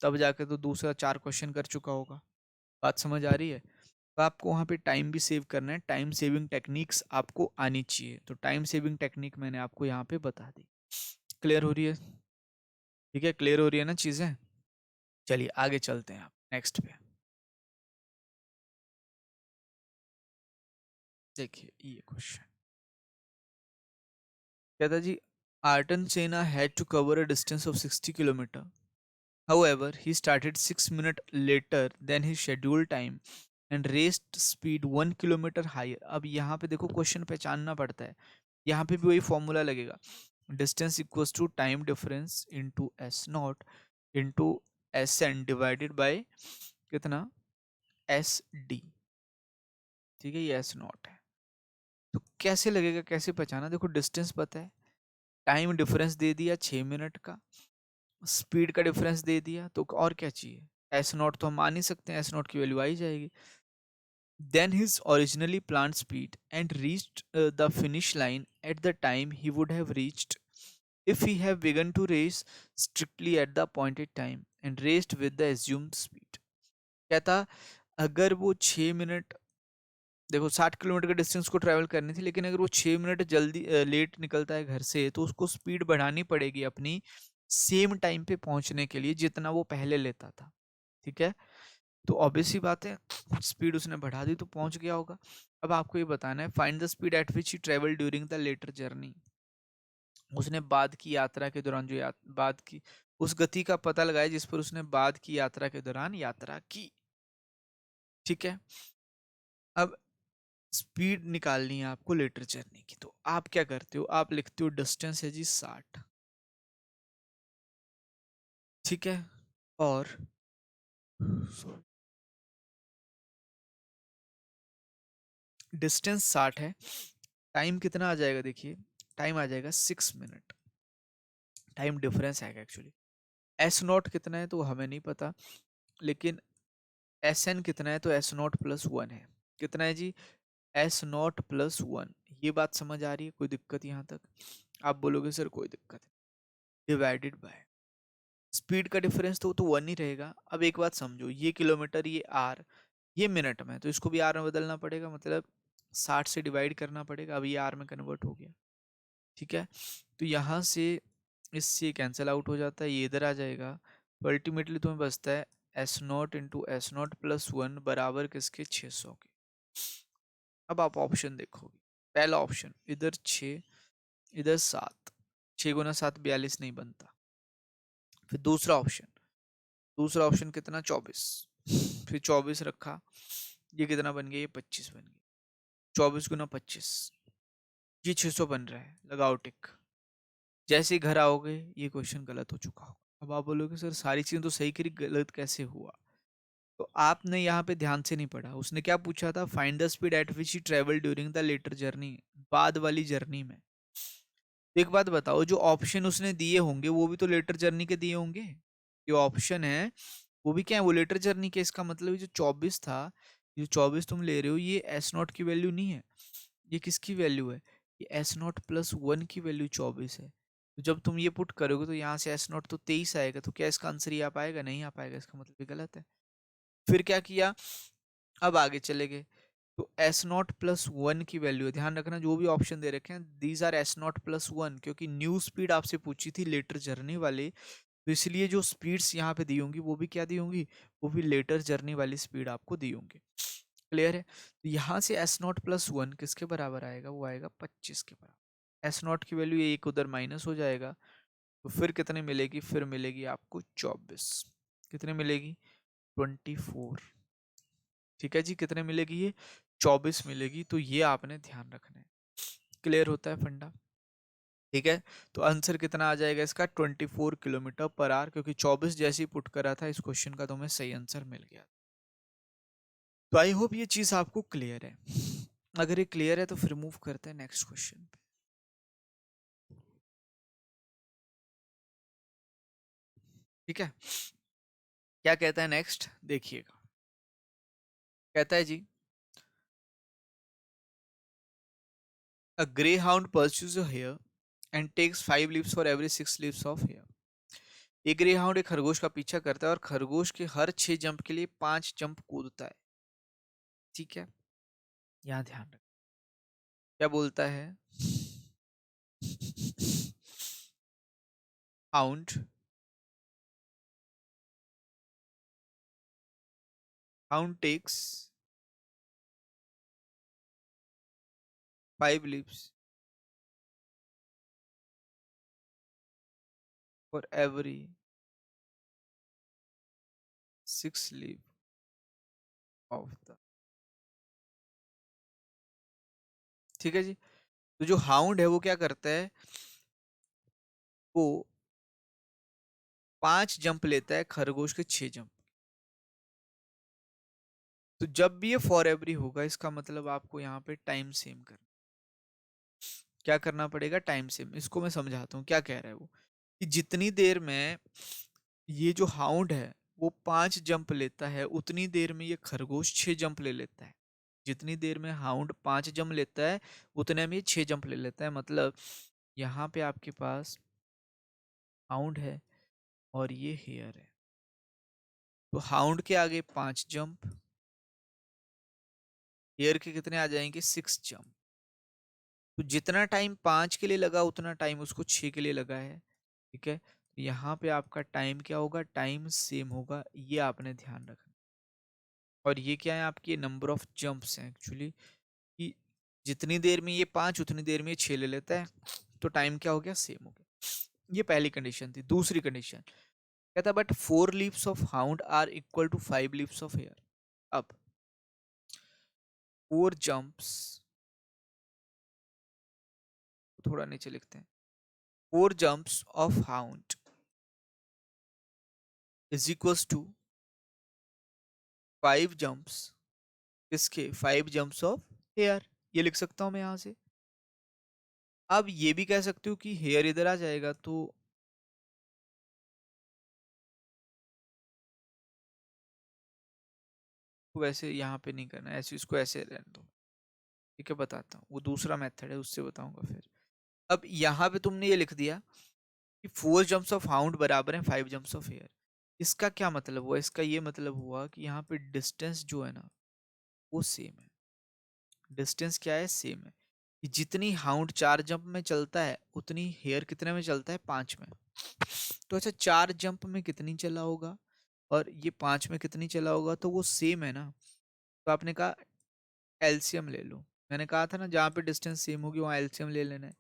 तब जाके तो दूसरा 4 क्वेश्चन कर चुका होगा। बात समझ आ रही है। तो आपको वहाँ पे टाइम भी सेव करना है, टाइम सेविंग टेक्निक्स आपको आनी चाहिए। तो टाइम सेविंग टेक्निक मैंने आपको यहाँ पे बता दी। क्लियर हो रही है, ठीक है, क्लियर हो रही है ना चीज़ें। चलिए आगे चलते हैं आप नेक्स्ट पे। देखिए ये क्वेश्चन कहता जी, Ayrton Senna had to cover a distance of 60 kilometre, however he started 6 minutes later than his scheduled time and raised speed 1 kilometer higher। अब यहाँ पे देखो क्वेश्चन पहचानना पड़ता है, यहाँ पे भी वही फॉर्मूला लगेगा, distance equals to time difference into S naught into S N divided by कितना, एस डी। ठीक है, ये एस नॉट है। तो कैसे लगेगा, कैसे पहचाना, देखो डिस्टेंस पता है, टाइम डिफरेंस दे दिया 6 मिनट का, स्पीड का डिफरेंस दे दिया, तो और क्या चाहिए, एस नॉट तो हम मान ही सकते हैं, एस नॉट की वैल्यू आ ही जाएगी। Then his originally planned speed and reached the finish line at the time he would have reached if he have begun to race strictly at the appointed time and raced with the assumed speed। कहता, अगर वो 6 मिनट, देखो 60 किलोमीटर के डिस्टेंस को ट्रैवल करनी थी, लेकिन अगर वो 6 मिनट जल्दी लेट निकलता है घर से, तो उसको स्पीड बढ़ानी पड़ेगी अपनी, सेम टाइम पे पहुंचने के लिए जितना वो पहले लेता था। ठीक है, तो ऑब्वियस सी बात है, स्पीड उसने बढ़ा दी तो पहुंच गया होगा। अब आपको ये बताना है, find the speed at which he travel during the latter journey. उसने बाद की यात्रा के दौरान जो बाद की उस गति का पता लगाया जिस पर उसने बाद की यात्रा के दौरान यात्रा की। ठीक है, अब स्पीड निकालनी है आपको लेटर जर्नी की, तो आप क्या करते हो, आप लिखते हो डिस्टेंस है जी 60। ठीक है, और डिस्टेंस 60 है, टाइम कितना आ जाएगा, देखिए टाइम आ जाएगा 6 मिनट, टाइम डिफरेंस आएगा एक्चुअली। एस नॉट कितना है तो हमें नहीं पता, लेकिन एस एन कितना है, तो एस नॉट प्लस 1 है। कितना है जी, एस नॉट प्लस 1। ये बात समझ आ रही है, कोई दिक्कत यहाँ तक, आप बोलोगे सर कोई दिक्कत है, डिवाइडेड बाय स्पीड का डिफरेंस तो 1 ही रहेगा। अब एक बात समझो, ये किलोमीटर, ये आर, ये मिनट में, तो इसको भी आर में बदलना पड़ेगा, मतलब 60 से डिवाइड करना पड़ेगा। अब ये आर में कन्वर्ट हो गया। ठीक है, तो यहाँ से इससे कैंसिल आउट हो जाता है, ये इधर आ जाएगा, तो अल्टीमेटली तुम्हें बचता है S0 इंटू S0 प्लस 1 बराबर किसके 600 के। अब आप ऑप्शन देखोगे, पहला ऑप्शन इधर 6 इधर 7, 6 गुना 7 42 नहीं बनता। फिर दूसरा ऑप्शन कितना 24, फिर 24 रखा, ये कितना बन गया, ये 25 बन गया। 24 गुना 25, ये 600 बन रहा है, लगाओ टिक। जैसे ही घर आओगे ये क्वेश्चन गलत हो चुका होगा। अब आप बोलोगे सर सारी चीजें तो सही करी, गलत कैसे हुआ? तो आपने यहाँ पे ध्यान से नहीं पढ़ा। उसने क्या पूछा था, find the speed at which he travel during the latter journey, बाद वाली जर्नी में। एक बात बताओ, जो ऑप्शन उसने दिए होंगे वो भी तो लेटर जर्नी के दिए होंगे। ये ऑप्शन है वो भी क्या है, वो लेटर जर्नी के। इसका मतलब ये जो 24 था, ये 24 तुम ले रहे हो, ये एस नॉट की वैल्यू नहीं है, ये किसकी वैल्यू है, ये एस नॉट प्लस 1 की वैल्यू 24 है। तो जब तुम ये पुट करोगे तो यहाँ से एस नॉट तो 23 आएगा, तो क्या इसका आंसर ये आ पाएगा, नहीं आ पाएगा, इसका मतलब ये गलत है। फिर क्या किया, अब आगे चले गए, तो एस नॉट प्लस 1 की वैल्यू है। ध्यान रखना जो भी ऑप्शन दे रखे हैं these R S naught plus 1, क्योंकि न्यू स्पीड आपसे पूछी थी लेटर जर्नी वाले, तो इसलिए जो स्पीड्स यहाँ पे दी होंगी वो भी क्या दी होंगी, वो भी लेटर जर्नी वाली स्पीड आपको दी होंगी। क्लियर है? तो यहाँ से एस नॉट प्लस 1 किसके बराबर आएगा, वो आएगा 25 के बराबर। एस नॉट की वैल्यू एक उधर माइनस हो जाएगा, तो फिर कितने मिलेगी, फिर मिलेगी आपको 24। कितने मिलेगी, 24। ठीक है जी, कितने मिलेगी ये, 24 मिलेगी। तो ये आपने ध्यान रखना है। क्लियर होता है फंडा? ठीक है, तो आंसर कितना आ जाएगा इसका, 24 किलोमीटर पर आवर, क्योंकि 24 जैसे ही पुट करा था इस क्वेश्चन का, तो हमें सही आंसर मिल गया। तो आई होप ये चीज आपको क्लियर है। अगर ये क्लियर है तो फिर मूव करते हैं नेक्स्ट क्वेश्चन पे। ठीक है, क्या कहता है नेक्स्ट देखिएगा। कहता है जी, a greyhound pursues a hare and takes 5 leaps for every 6 leaps of hare। एक ग्रे हाउंड एक खरगोश का पीछा करता है और खरगोश के हर 6 जंप के लिए 5 जंप कूदता है। ठीक है, यहाँ ध्यान रख, क्या बोलता है, hound hound takes 5 leaps for every 6 leap of the। ठीक है जी, तो जो हाउंड है वो क्या करता है, वो 5 जंप लेता है खरगोश के 6 जंप। तो जब भी ये फॉर एवरी होगा, इसका मतलब आपको यहाँ पे टाइम सेम करना, क्या करना पड़ेगा, टाइम सेम। इसको मैं समझाता हूँ क्या कह रहा है वो, कि जितनी देर में ये जो हाउंड है वो 5 जंप लेता है, उतनी देर में ये खरगोश 6 जंप ले लेता है। जितनी देर में हाउंड 5 जंप लेता है, उतने में ये 6 जंप ले लेता है। मतलब यहाँ पे आपके पास हाउंड है और ये हेयर है, तो हाउंड के आगे 5 जंप, हेयर के कितने आ जाएंगे, 6 जंप। तो जितना टाइम 5 के लिए लगा उतना टाइम उसको 6 के लिए लगा है। ठीक है, तो यहाँ पे आपका टाइम क्या होगा, टाइम सेम होगा, ये आपने ध्यान रखना। और ये क्या है, आपकी नंबर ऑफ जंप्स हैं एक्चुअली, कि जितनी देर में ये 5 उतनी देर में ये 6 ले लेता है, तो टाइम क्या हो गया, सेम हो गया। ये पहली कंडीशन थी। दूसरी कंडीशन कहता, but 4 leaps of hound are equal to 5 leaps of hare. अब 4 जंप्स, थोड़ा नीचे लिखते हैं, 4 jumps of hound is equals to 5 jumps, किसके, 5 जंप्स ऑफ हेयर। ये लिख सकता हूं मैं यहां से। अब ये भी कह सकते हो कि हेयर इधर आ जाएगा, तो वैसे यहाँ पे नहीं करना, ऐसे इसको ऐसे रहने दो। ठीक है, बताता हूँ, वो दूसरा मेथड है, उससे बताऊंगा फिर। अब यहाँ पे तुमने ये लिख दिया कि 4 जंप्स ऑफ हाउंड बराबर है 5 जंप्स ऑफ हेयर। इसका क्या मतलब हुआ, इसका ये मतलब हुआ कि यहाँ पे डिस्टेंस जो है ना वो सेम है। डिस्टेंस क्या है, सेम है। कि जितनी हाउंड 4 जंप में चलता है उतनी हेयर कितने में चलता है, 5 में। तो अच्छा 4 जंप में कितनी चला होगा, और ये 5 में कितनी चला होगा, तो वो सेम है ना। तो आपने कहा एलसीएम ले लो। मैंने कहा था ना जहाँ पे डिस्टेंस सेम होगी वहाँ एलसीएम ले लेना है।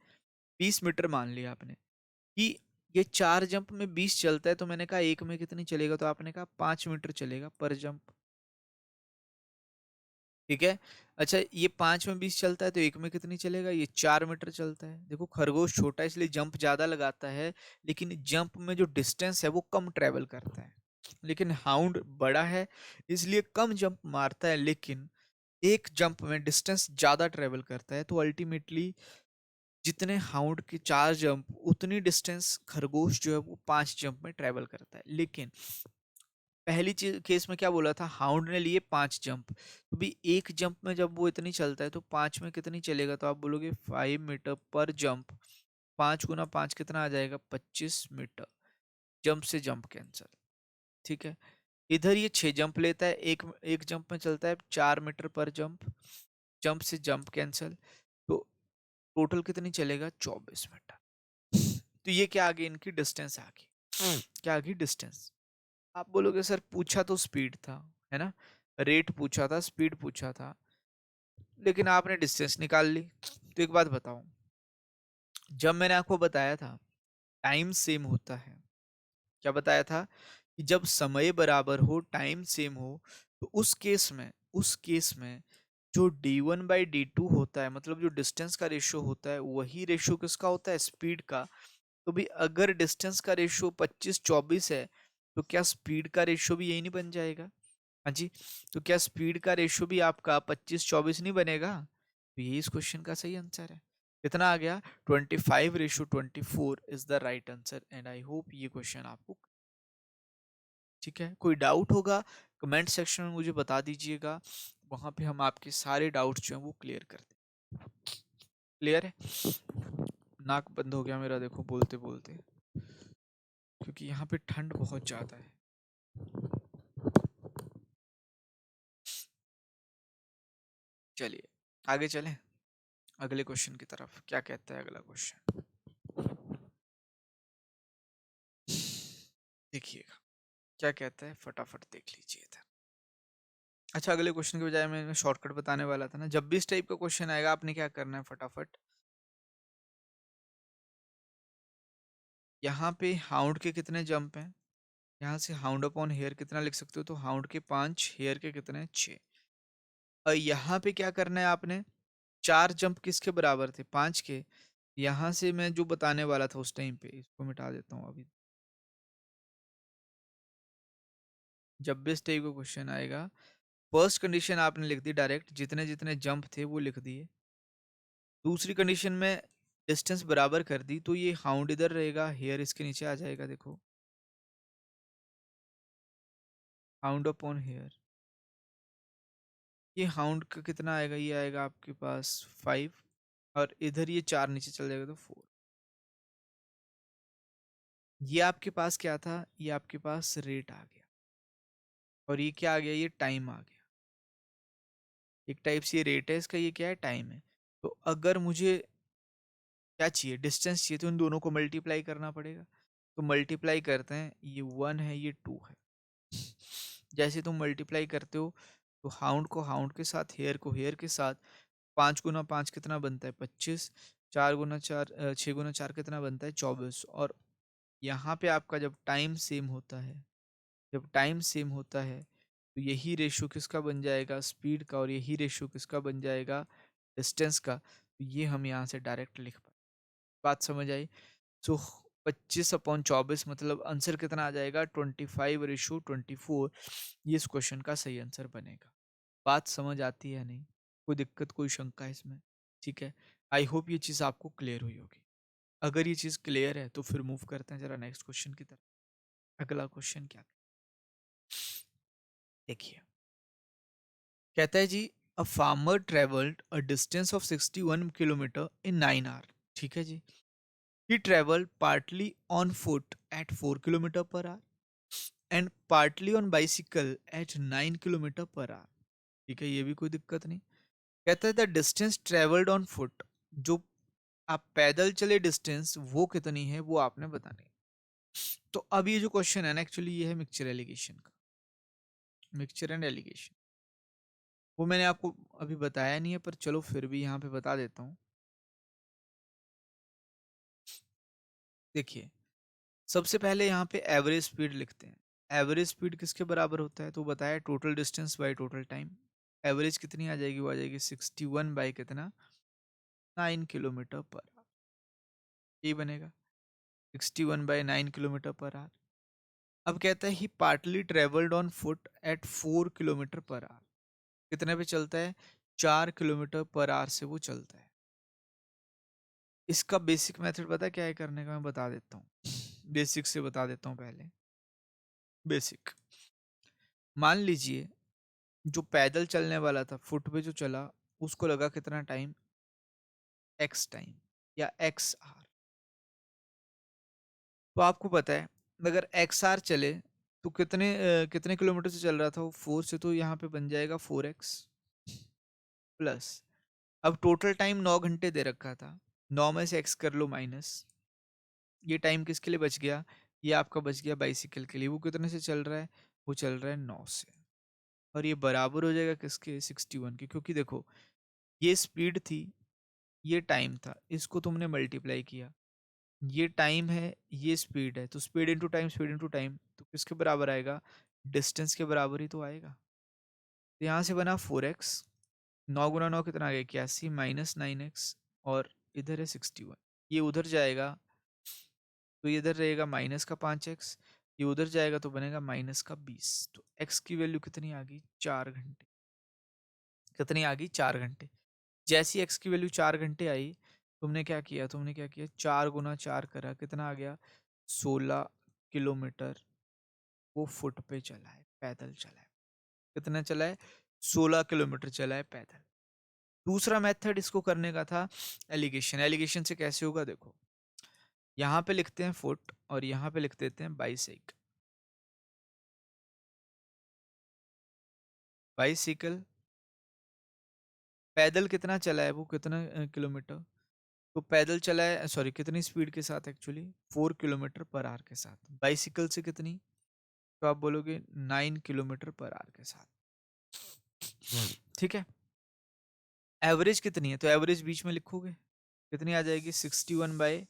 20 मीटर मान लिया आपने कि ये 4 जंप में 20 चलता है, तो मैंने कहा एक में कितनी चलेगा, तो आपने कहा 5 मीटर चलेगा पर जंप। ठीक है। अच्छा, ये 5 में 20 चलता है तो एक में कितनी चलेगा, ये 4 मीटर चलता है। देखो खरगोश छोटा है इसलिए जंप ज्यादा लगाता है, लेकिन जंप में जो डिस्टेंस है वो कम ट्रेवल करता है। लेकिन हाउंड बड़ा है इसलिए कम जंप मारता है, लेकिन एक जंप में डिस्टेंस ज्यादा ट्रेवल करता है। तो अल्टीमेटली जितने हाउंड के 4 जंप उतनी डिस्टेंस खरगोश जो है वो 5 जंप में ट्रेवल करता है। लेकिन पहली चीज केस में क्या बोला था, हाउंड ने लिए 5 जंप, तो भी एक जंप में जब वो इतनी चलता है तो 5 में कितनी चलेगा, तो आप बोलोगे 5 मीटर पर जंप। 5 गुना 5 कितना आ जाएगा, 25 मीटर। जंप से जंप कैंसल। ठीक है। इधर ये 6 जंप लेता है, एक एक जंप में चलता है 4 मीटर पर जंप। जंप से जंप कैंसल, तो टोटल कितनी चलेगा, 24 मीटर। तो ये क्या आ गई, इनकी डिस्टेंस आ गई। क्या आ गई, डिस्टेंस। आप बोलोगे सर पूछा तो स्पीड था, है ना, रेट पूछा था, स्पीड पूछा था, लेकिन आपने डिस्टेंस निकाल ली। तो एक बात बताओ, जब मैंने आपको बताया था टाइम सेम होता है, क्या बताया था कि जब समय बराबर हो, टाइम सेम हो, तो उस केस में जो d1/d2 होता है, मतलब जो डिस्टेंस का रेशियो होता है, वही रेशियो किसका होता है, स्पीड का। तो भी अगर डिस्टेंस का रेशियो 25-24 है, तो क्या स्पीड का रेशियो भी यही नहीं बन जाएगा। हाँ जी। तो क्या स्पीड का रेशियो भी आपका 25-24 नहीं बनेगा। तो यही इस क्वेश्चन का सही आंसर है। कितना आ गया, 25:24 is the right answer. And I hope ये क्वेश्चन आपको ठीक है। कोई डाउट होगा कमेंट सेक्शन में मुझे बता दीजिएगा, वहां पे हम आपके सारे डाउट्स जो हैं वो क्लियर कर दें। क्लियर है। नाक बंद हो गया मेरा देखो बोलते बोलते, क्योंकि यहाँ पे ठंड बहुत ज़्यादा है। चलिए आगे चलें अगले क्वेश्चन की तरफ। क्या कहता है अगला क्वेश्चन, देखिएगा क्या कहता है, फटाफट देख लीजिए था। अच्छा, अगले क्वेश्चन के बजाय मैं शॉर्टकट बताने वाला था ना। जब भी इस टाइप का क्वेश्चन आएगा आपने क्या करना है, फटाफट यहाँ पे हाउंड के कितने जंप हैं, यहाँ से हाउंड अपॉन हेयर कितना लिख सकते हो, तो हाउंड के 5, हेयर के कितने 6। और यहाँ पे क्या करना है आपने, 4 जंप किसके बराबर थे, 5 के। यहाँ से मैं जो बताने वाला था उस टाइम पे, इसको मिटा देता हूँ अभी। जब भी इस टाइप का क्वेश्चन आएगा, फर्स्ट कंडीशन आपने लिख दी डायरेक्ट, जितने जितने जंप थे वो लिख दिए। दूसरी कंडीशन में डिस्टेंस बराबर कर दी, तो ये हाउंड इधर रहेगा, हेयर इसके नीचे आ जाएगा। देखो हाउंड अपॉन हेयर, ये हाउंड का कितना आएगा, ये आएगा आपके पास 5, और इधर ये 4 नीचे चल जाएगा तो 4। ये आपके पास क्या था, ये आपके पास रेट आ गया, और ये क्या आ गया, ये टाइम आ गया। एक टाइप से ये रेट है, इसका ये क्या है, टाइम है। तो अगर मुझे क्या चाहिए, डिस्टेंस चाहिए, तो इन दोनों को मल्टीप्लाई करना पड़ेगा। तो मल्टीप्लाई करते हैं, ये 1 है, ये 2 है। जैसे तुम मल्टीप्लाई करते हो, तो हाउंड को हाउंड के साथ, हेयर को हेयर के साथ, 5 गुना 5 कितना बनता है, 25। 4 गुना 4 6 गुना 4 कितना बनता है, 24। और यहाँ पे आपका जब टाइम सेम होता है, जब टाइम सेम होता है, तो यही रेशियो किसका बन जाएगा, स्पीड का, और यही रेशियो किसका बन जाएगा, डिस्टेंस का। तो ये हम यहाँ से डायरेक्ट लिख पाए। बात समझ आई। सो 25/24 मतलब आंसर कितना आ जाएगा, 25:24। ये इस क्वेश्चन का सही आंसर बनेगा। बात समझ आती है नहीं, कोई दिक्कत कोई शंका है इसमें, ठीक है। आई होप ये चीज़ आपको क्लियर हुई होगी। अगर ये चीज़ क्लियर है तो फिर मूव करते हैं जरा नेक्स्ट क्वेश्चन की तरफ। अगला क्वेश्चन क्या देखिए, कहता है जी, a farmer travelled a distance of 61 kilometre in 9 hour. ठीक है जी। He travelled partly on foot at 4 kilometre per hour and partly on bicycle at 9 kilometre per hour. ठीक है, ये भी कोई दिक्कत नहीं। कहता है the distance travelled on foot, जो आप पैदल चले डिस्टेंस वो कितनी है वो आपने बतानी है। तो अब ये जो क्वेश्चन है ना, एक्चुअली ये है मिक्सचर एलिगेशन का। मिक्सचर एंड एलिगेशन, वो मैंने आपको अभी बताया नहीं है, पर चलो फिर भी यहाँ पे बता देता हूँ। देखिए, सबसे पहले यहाँ पे एवरेज स्पीड लिखते हैं। एवरेज स्पीड किसके बराबर होता है? तो बताया total distance by total time. Average कितनी आ जाएगी? वो आ जाएगी 61 बाई कितना, 9 किलोमीटर पर आवर। ये बनेगा 61/9 किलोमीटर पर आवर। अब कहता है he partly travelled on foot at 4 kilometre per hour. कितने पे चलता है? 4 किलोमीटर पर आवर से वो चलता है। इसका बेसिक मेथड पता है क्या है करने का? मैं बता देता हूँ, बेसिक से बता देता हूँ पहले। बेसिक, मान लीजिए जो पैदल चलने वाला था, फुट पे जो चला, उसको लगा कितना टाइम? एक्स टाइम या एक्स आर। तो आपको पता है अगर एक्स आर चले तो कितने किलोमीटर से चल रहा था वो? 4 से, तो यहाँ पे बन जाएगा 4x प्लस। अब टोटल टाइम 9 घंटे दे रखा था, 9 में से एक्स कर लो माइनस। ये टाइम किसके लिए बच गया? ये आपका बच गया बाइसिकल के लिए। वो कितने से चल रहा है? वो चल रहा है 9 से। और ये बराबर हो जाएगा किसके? 61 के। क्योंकि देखो, ये स्पीड थी, ये टाइम था, इसको तुमने मल्टीप्लाई किया, ये टाइम है, ये स्पीड है, तो speed into time, speed into time, तो किसके बराबर आएगा? डिस्टेंस के बराबर ही तो आएगा। तो यहाँ से बना 4x, 9 गुना 9 कितना आ गया? 81 माइनस 9x, और इधर है 61। ये उधर जाएगा तो ये इधर रहेगा माइनस का 5x, ये उधर जाएगा तो बनेगा माइनस का 20। तो x की वैल्यू कितनी आ गई? 4 घंटे। कितनी आ गई? 4 घंटे। जैसी x की वैल्यू 4 घंटे आई, तुमने क्या किया? 4 गुना 4 करा, कितना आ गया? 16 किलोमीटर वो फुट पे चला है, पैदल चला है। कितना चला है? 16 किलोमीटर चला है पैदल। दूसरा मेथड इसको करने का था एलिगेशन। एलिगेशन से कैसे होगा? देखो, यहाँ पे लिखते हैं फुट और यहाँ पे लिख देते हैं बाइसाइकिल। बाइसिकल पैदल कितना चला है? वो कितना किलोमीटर? तो पैदल चला है, सॉरी, कितनी स्पीड के साथ? एक्चुअली 4 किलोमीटर पर आवर के साथ। बाइसिकल से कितनी? तो आप बोलोगे 9 किलोमीटर पर आवर के साथ। ठीक है। एवरेज कितनी है? तो एवरेज बीच में लिखोगे, कितनी आ जाएगी? 61/9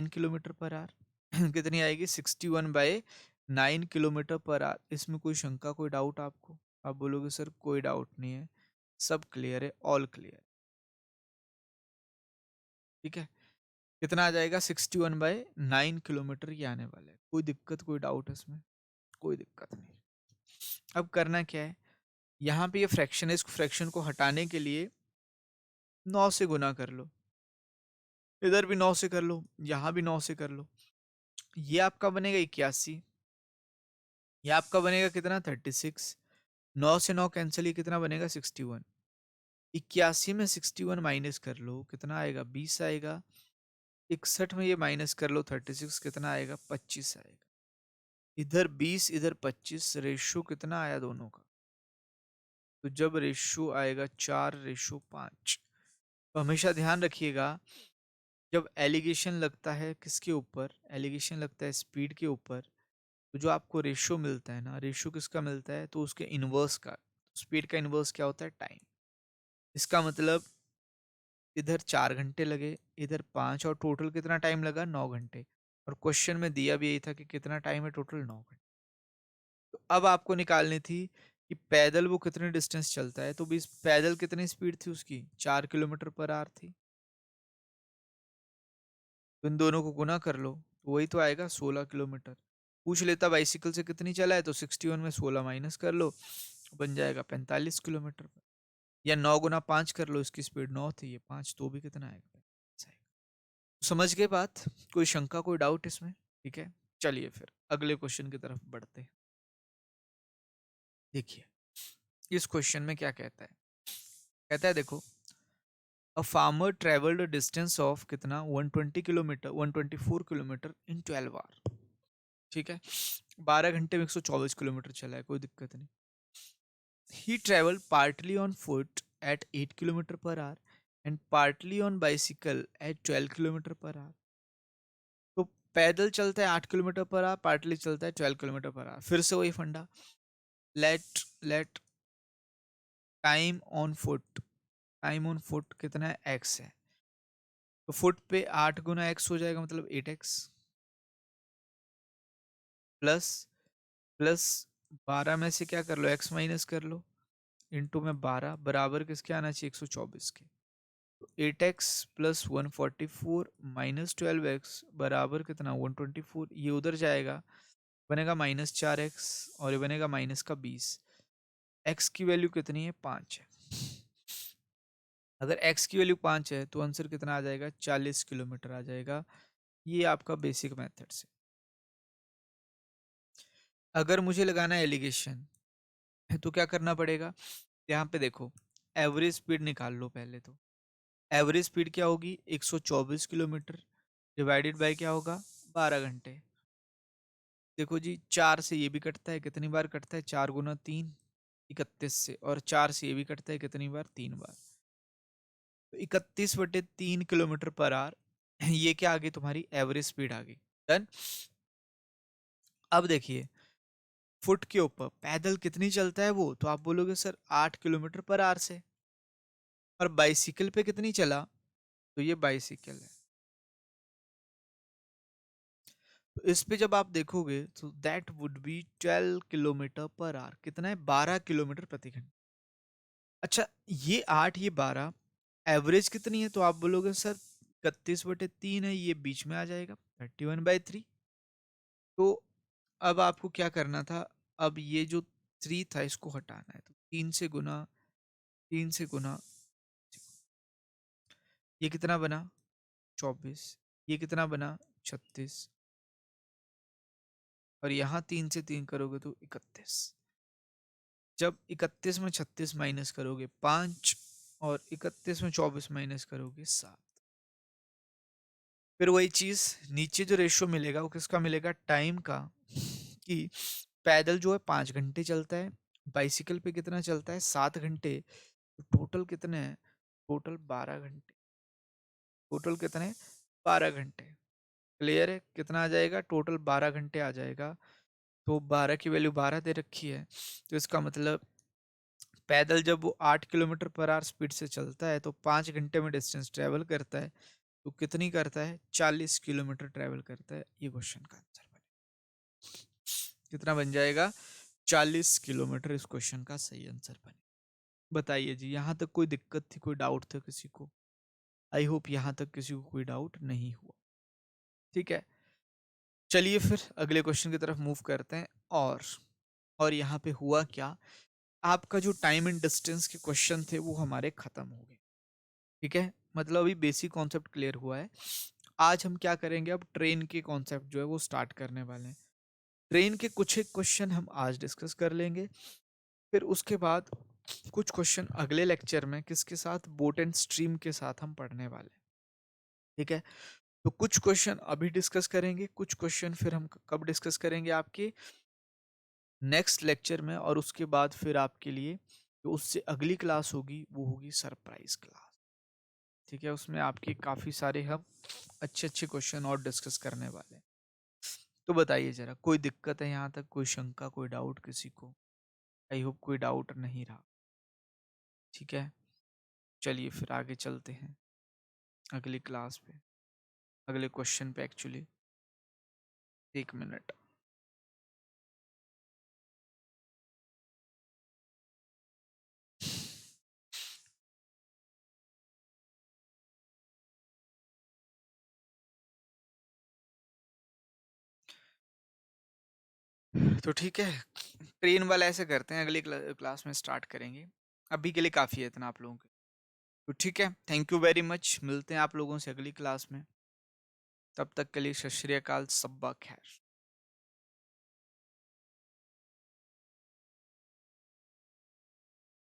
किलोमीटर पर आवर। कितनी आएगी? 61/9 किलोमीटर पर आवर। इसमें कोई शंका, कोई डाउट आपको? आप बोलोगे सर कोई डाउट नहीं है, सब क्लियर है, ऑल क्लियर। ठीक है। कितना आ जाएगा? 61/9 किलोमीटर ही आने वाला है। कोई दिक्कत, कोई डाउट है इसमें? कोई दिक्कत नहीं। अब करना क्या है? यहाँ पे ये फ्रैक्शन है, इस फ्रैक्शन को हटाने के लिए 9 से गुना कर लो, इधर भी 9 से कर लो, यहाँ भी 9 से कर लो। ये आपका बनेगा 81, ये आपका बनेगा कितना? 36। 9 से 9 कैंसिल, ये कितना बनेगा? 61। 81 में 61 माइनस कर लो, कितना आएगा? 20 आएगा। 61 में ये माइनस कर लो 36, कितना आएगा? 25 आएगा। इधर 20, इधर 25, रेशो कितना आया दोनों का? तो जब रेशो आएगा 4:5। तो हमेशा ध्यान रखिएगा, जब एलिगेशन लगता है किसके ऊपर? एलिगेशन लगता है स्पीड के ऊपर, तो जो आपको रेशो मिलता है ना, रेशो किसका मिलता है? तो उसके इनवर्स का। स्पीड का इनवर्स क्या होता है? टाइम। इसका मतलब इधर 4 घंटे लगे, इधर 5, और टोटल कितना टाइम लगा? 9 घंटे। और क्वेश्चन में दिया भी यही था कि कितना टाइम है टोटल? 9 घंटे। तो अब आपको निकालनी थी कि पैदल वो कितने डिस्टेंस चलता है। तो भी पैदल कितनी स्पीड थी उसकी? 4 किलोमीटर पर आवर थी। तो इन दोनों को गुना कर लो, तो वही तो आएगा 16 किलोमीटर। पूछ लेता बाइसिकल से कितनी चला है, तो 61 में 16 माइनस कर लो, बन जाएगा 45 किलोमीटर पर। या 9 गुना 5 कर लो, इसकी स्पीड 9 थी, ये 5, तो भी कितना आएगा? 45 आएगा। समझ गए बात? कोई शंका, कोई डाउट इसमें? ठीक है, चलिए फिर अगले क्वेश्चन की तरफ बढ़ते हैं। देखिए, इस क्वेश्चन में क्या कहता है? कहता है देखो, अ फार्मर ट्रेवल्ड डिस्टेंस ऑफ कितना? 120 किलोमीटर, 124 किलोमीटर इन 12 आवर। ठीक है, 12 घंटे में 124 किलोमीटर चला है, कोई दिक्कत नहीं। He travel partly on foot at 8 kilometre per hour and partly on bicycle at 12 kilometre per hour. तो पैदल चलता है 8 किलोमीटर पर आवर, पार्टली चलता है 12 किलोमीटर पर आवर। फिर से वही फंडा, लेट टाइम ऑन फुट कितना है, एक्स है। तो फुट पे 8 गुना एक्स हो जाएगा, मतलब 8x प्लस प्लस 12 में से क्या कर लो, एक्स माइनस कर लो, इंटू में 12 बराबर किसके आना चाहिए, 124 के। तो 8x प्लस 144 माइनस 12x बराबर कितना, 124। ये उधर जाएगा, बनेगा -4x, और ये बनेगा माइनस का 20। x की वैल्यू कितनी है, 5 है। अगर x की वैल्यू 5 है तो आंसर कितना आ जाएगा, 40 किलोमीटर आ जाएगा। ये आपका बेसिक मेथड से। अगर मुझे लगाना है एलिगेशन तो क्या करना पड़ेगा, यहाँ पे देखो, एवरेज स्पीड निकाल लो पहले तो। एवरेज स्पीड क्या होगी, 124 किलोमीटर डिवाइडेड बाय क्या होगा, 12 घंटे। देखो जी, 4 से ये भी कटता है, कितनी बार कटता है, 4 गुना 3, 31 से, और 4 से ये भी कटता है, कितनी बार, 3 बार। तो 31/3 किलोमीटर पर आवर ये क्या आ गई, तुम्हारी एवरेज स्पीड आ गई। डन। अब देखिए, फुट के ऊपर पैदल कितनी चलता है वो, तो आप बोलोगे सर 8 किलोमीटर पर आवर से। और बाइसिकल पे कितनी चला, तो ये बाइसिकल है। तो इस पे जब आप देखोगे तो that would be 12 kilometre per our, कितना है, 12 किलोमीटर प्रति घंटा। अच्छा, ये 8 ये 12, एवरेज कितनी है, तो आप बोलोगे सर 31/3 है, ये बीच में आ जाएगा 31/3। तो अब आपको क्या करना था, अब ये जो 3 था इसको हटाना है, तो 3 से गुना ये कितना बना, 24। ये कितना बना, 36। और यहाँ 3 से 3 करोगे तो 31। जब 31 में 36 माइनस करोगे 5, और 31 में 24 माइनस करोगे 7। फिर वही चीज, नीचे जो रेशियो मिलेगा वो किसका मिलेगा, टाइम का, कि पैदल जो है 5 घंटे चलता है, बाइसिकल पे कितना चलता है, 7 घंटे। तो टोटल कितने हैं, टोटल 12 घंटे। टोटल कितने, 12 घंटे। क्लियर है, कितना आ जाएगा, टोटल 12 घंटे आ जाएगा। तो 12 की वैल्यू 12 दे रखी है, तो इसका मतलब पैदल जब वो 8 किलोमीटर पर आवर स्पीड से चलता है तो 5 घंटे में डिस्टेंस ट्रेवल करता है। तो कितनी करता है, 40 किलोमीटर ट्रेवल करता है। ये क्वेश्चन का आंसर बने, कितना बन जाएगा, 40 किलोमीटर इस क्वेश्चन का सही आंसर बने। बताइए जी, यहाँ तक कोई दिक्कत थी, कोई डाउट था किसी को? आई होप यहाँ तक किसी को कोई डाउट नहीं हुआ। ठीक है, चलिए फिर अगले क्वेश्चन की तरफ मूव करते हैं। और यहाँ पे हुआ क्या, आपका जो टाइम एंड डिस्टेंस के क्वेश्चन थे वो हमारे खत्म हो गए। ठीक है, मतलब अभी बेसिक कॉन्सेप्ट क्लियर हुआ है। आज हम क्या करेंगे, अब ट्रेन के कॉन्सेप्ट जो है वो स्टार्ट करने वाले हैं। ट्रेन के कुछ एक क्वेश्चन हम आज डिस्कस कर लेंगे, फिर उसके बाद कुछ क्वेश्चन अगले लेक्चर में किसके साथ, बोट एंड स्ट्रीम के साथ हम पढ़ने वाले हैं। ठीक है, तो कुछ क्वेश्चन अभी डिस्कस करेंगे, कुछ क्वेश्चन फिर हम कब डिस्कस करेंगे, आपके नेक्स्ट लेक्चर में। और उसके बाद फिर आपके लिए जो उससे अगली क्लास होगी वो होगी सरप्राइज क्लास। ठीक है, उसमें आपके काफ़ी सारे हम अच्छे अच्छे क्वेश्चन और डिस्कस करने वाले हैं। तो बताइए जरा, कोई दिक्कत है यहाँ तक, कोई शंका, कोई डाउट किसी को? आई होप कोई डाउट नहीं रहा। ठीक है, चलिए फिर आगे चलते हैं अगली क्लास पे, अगले क्वेश्चन पे एक्चुअली। एक मिनट। तो ठीक है, ट्रेन वाला ऐसे करते हैं, अगली क्लास में स्टार्ट करेंगे। अभी के लिए काफ़ी है इतना आप लोगों के। तो ठीक है, थैंक यू वेरी मच, मिलते हैं आप लोगों से अगली क्लास में। तब तक के लिए सत श्री अकाल, सब्बा खैर।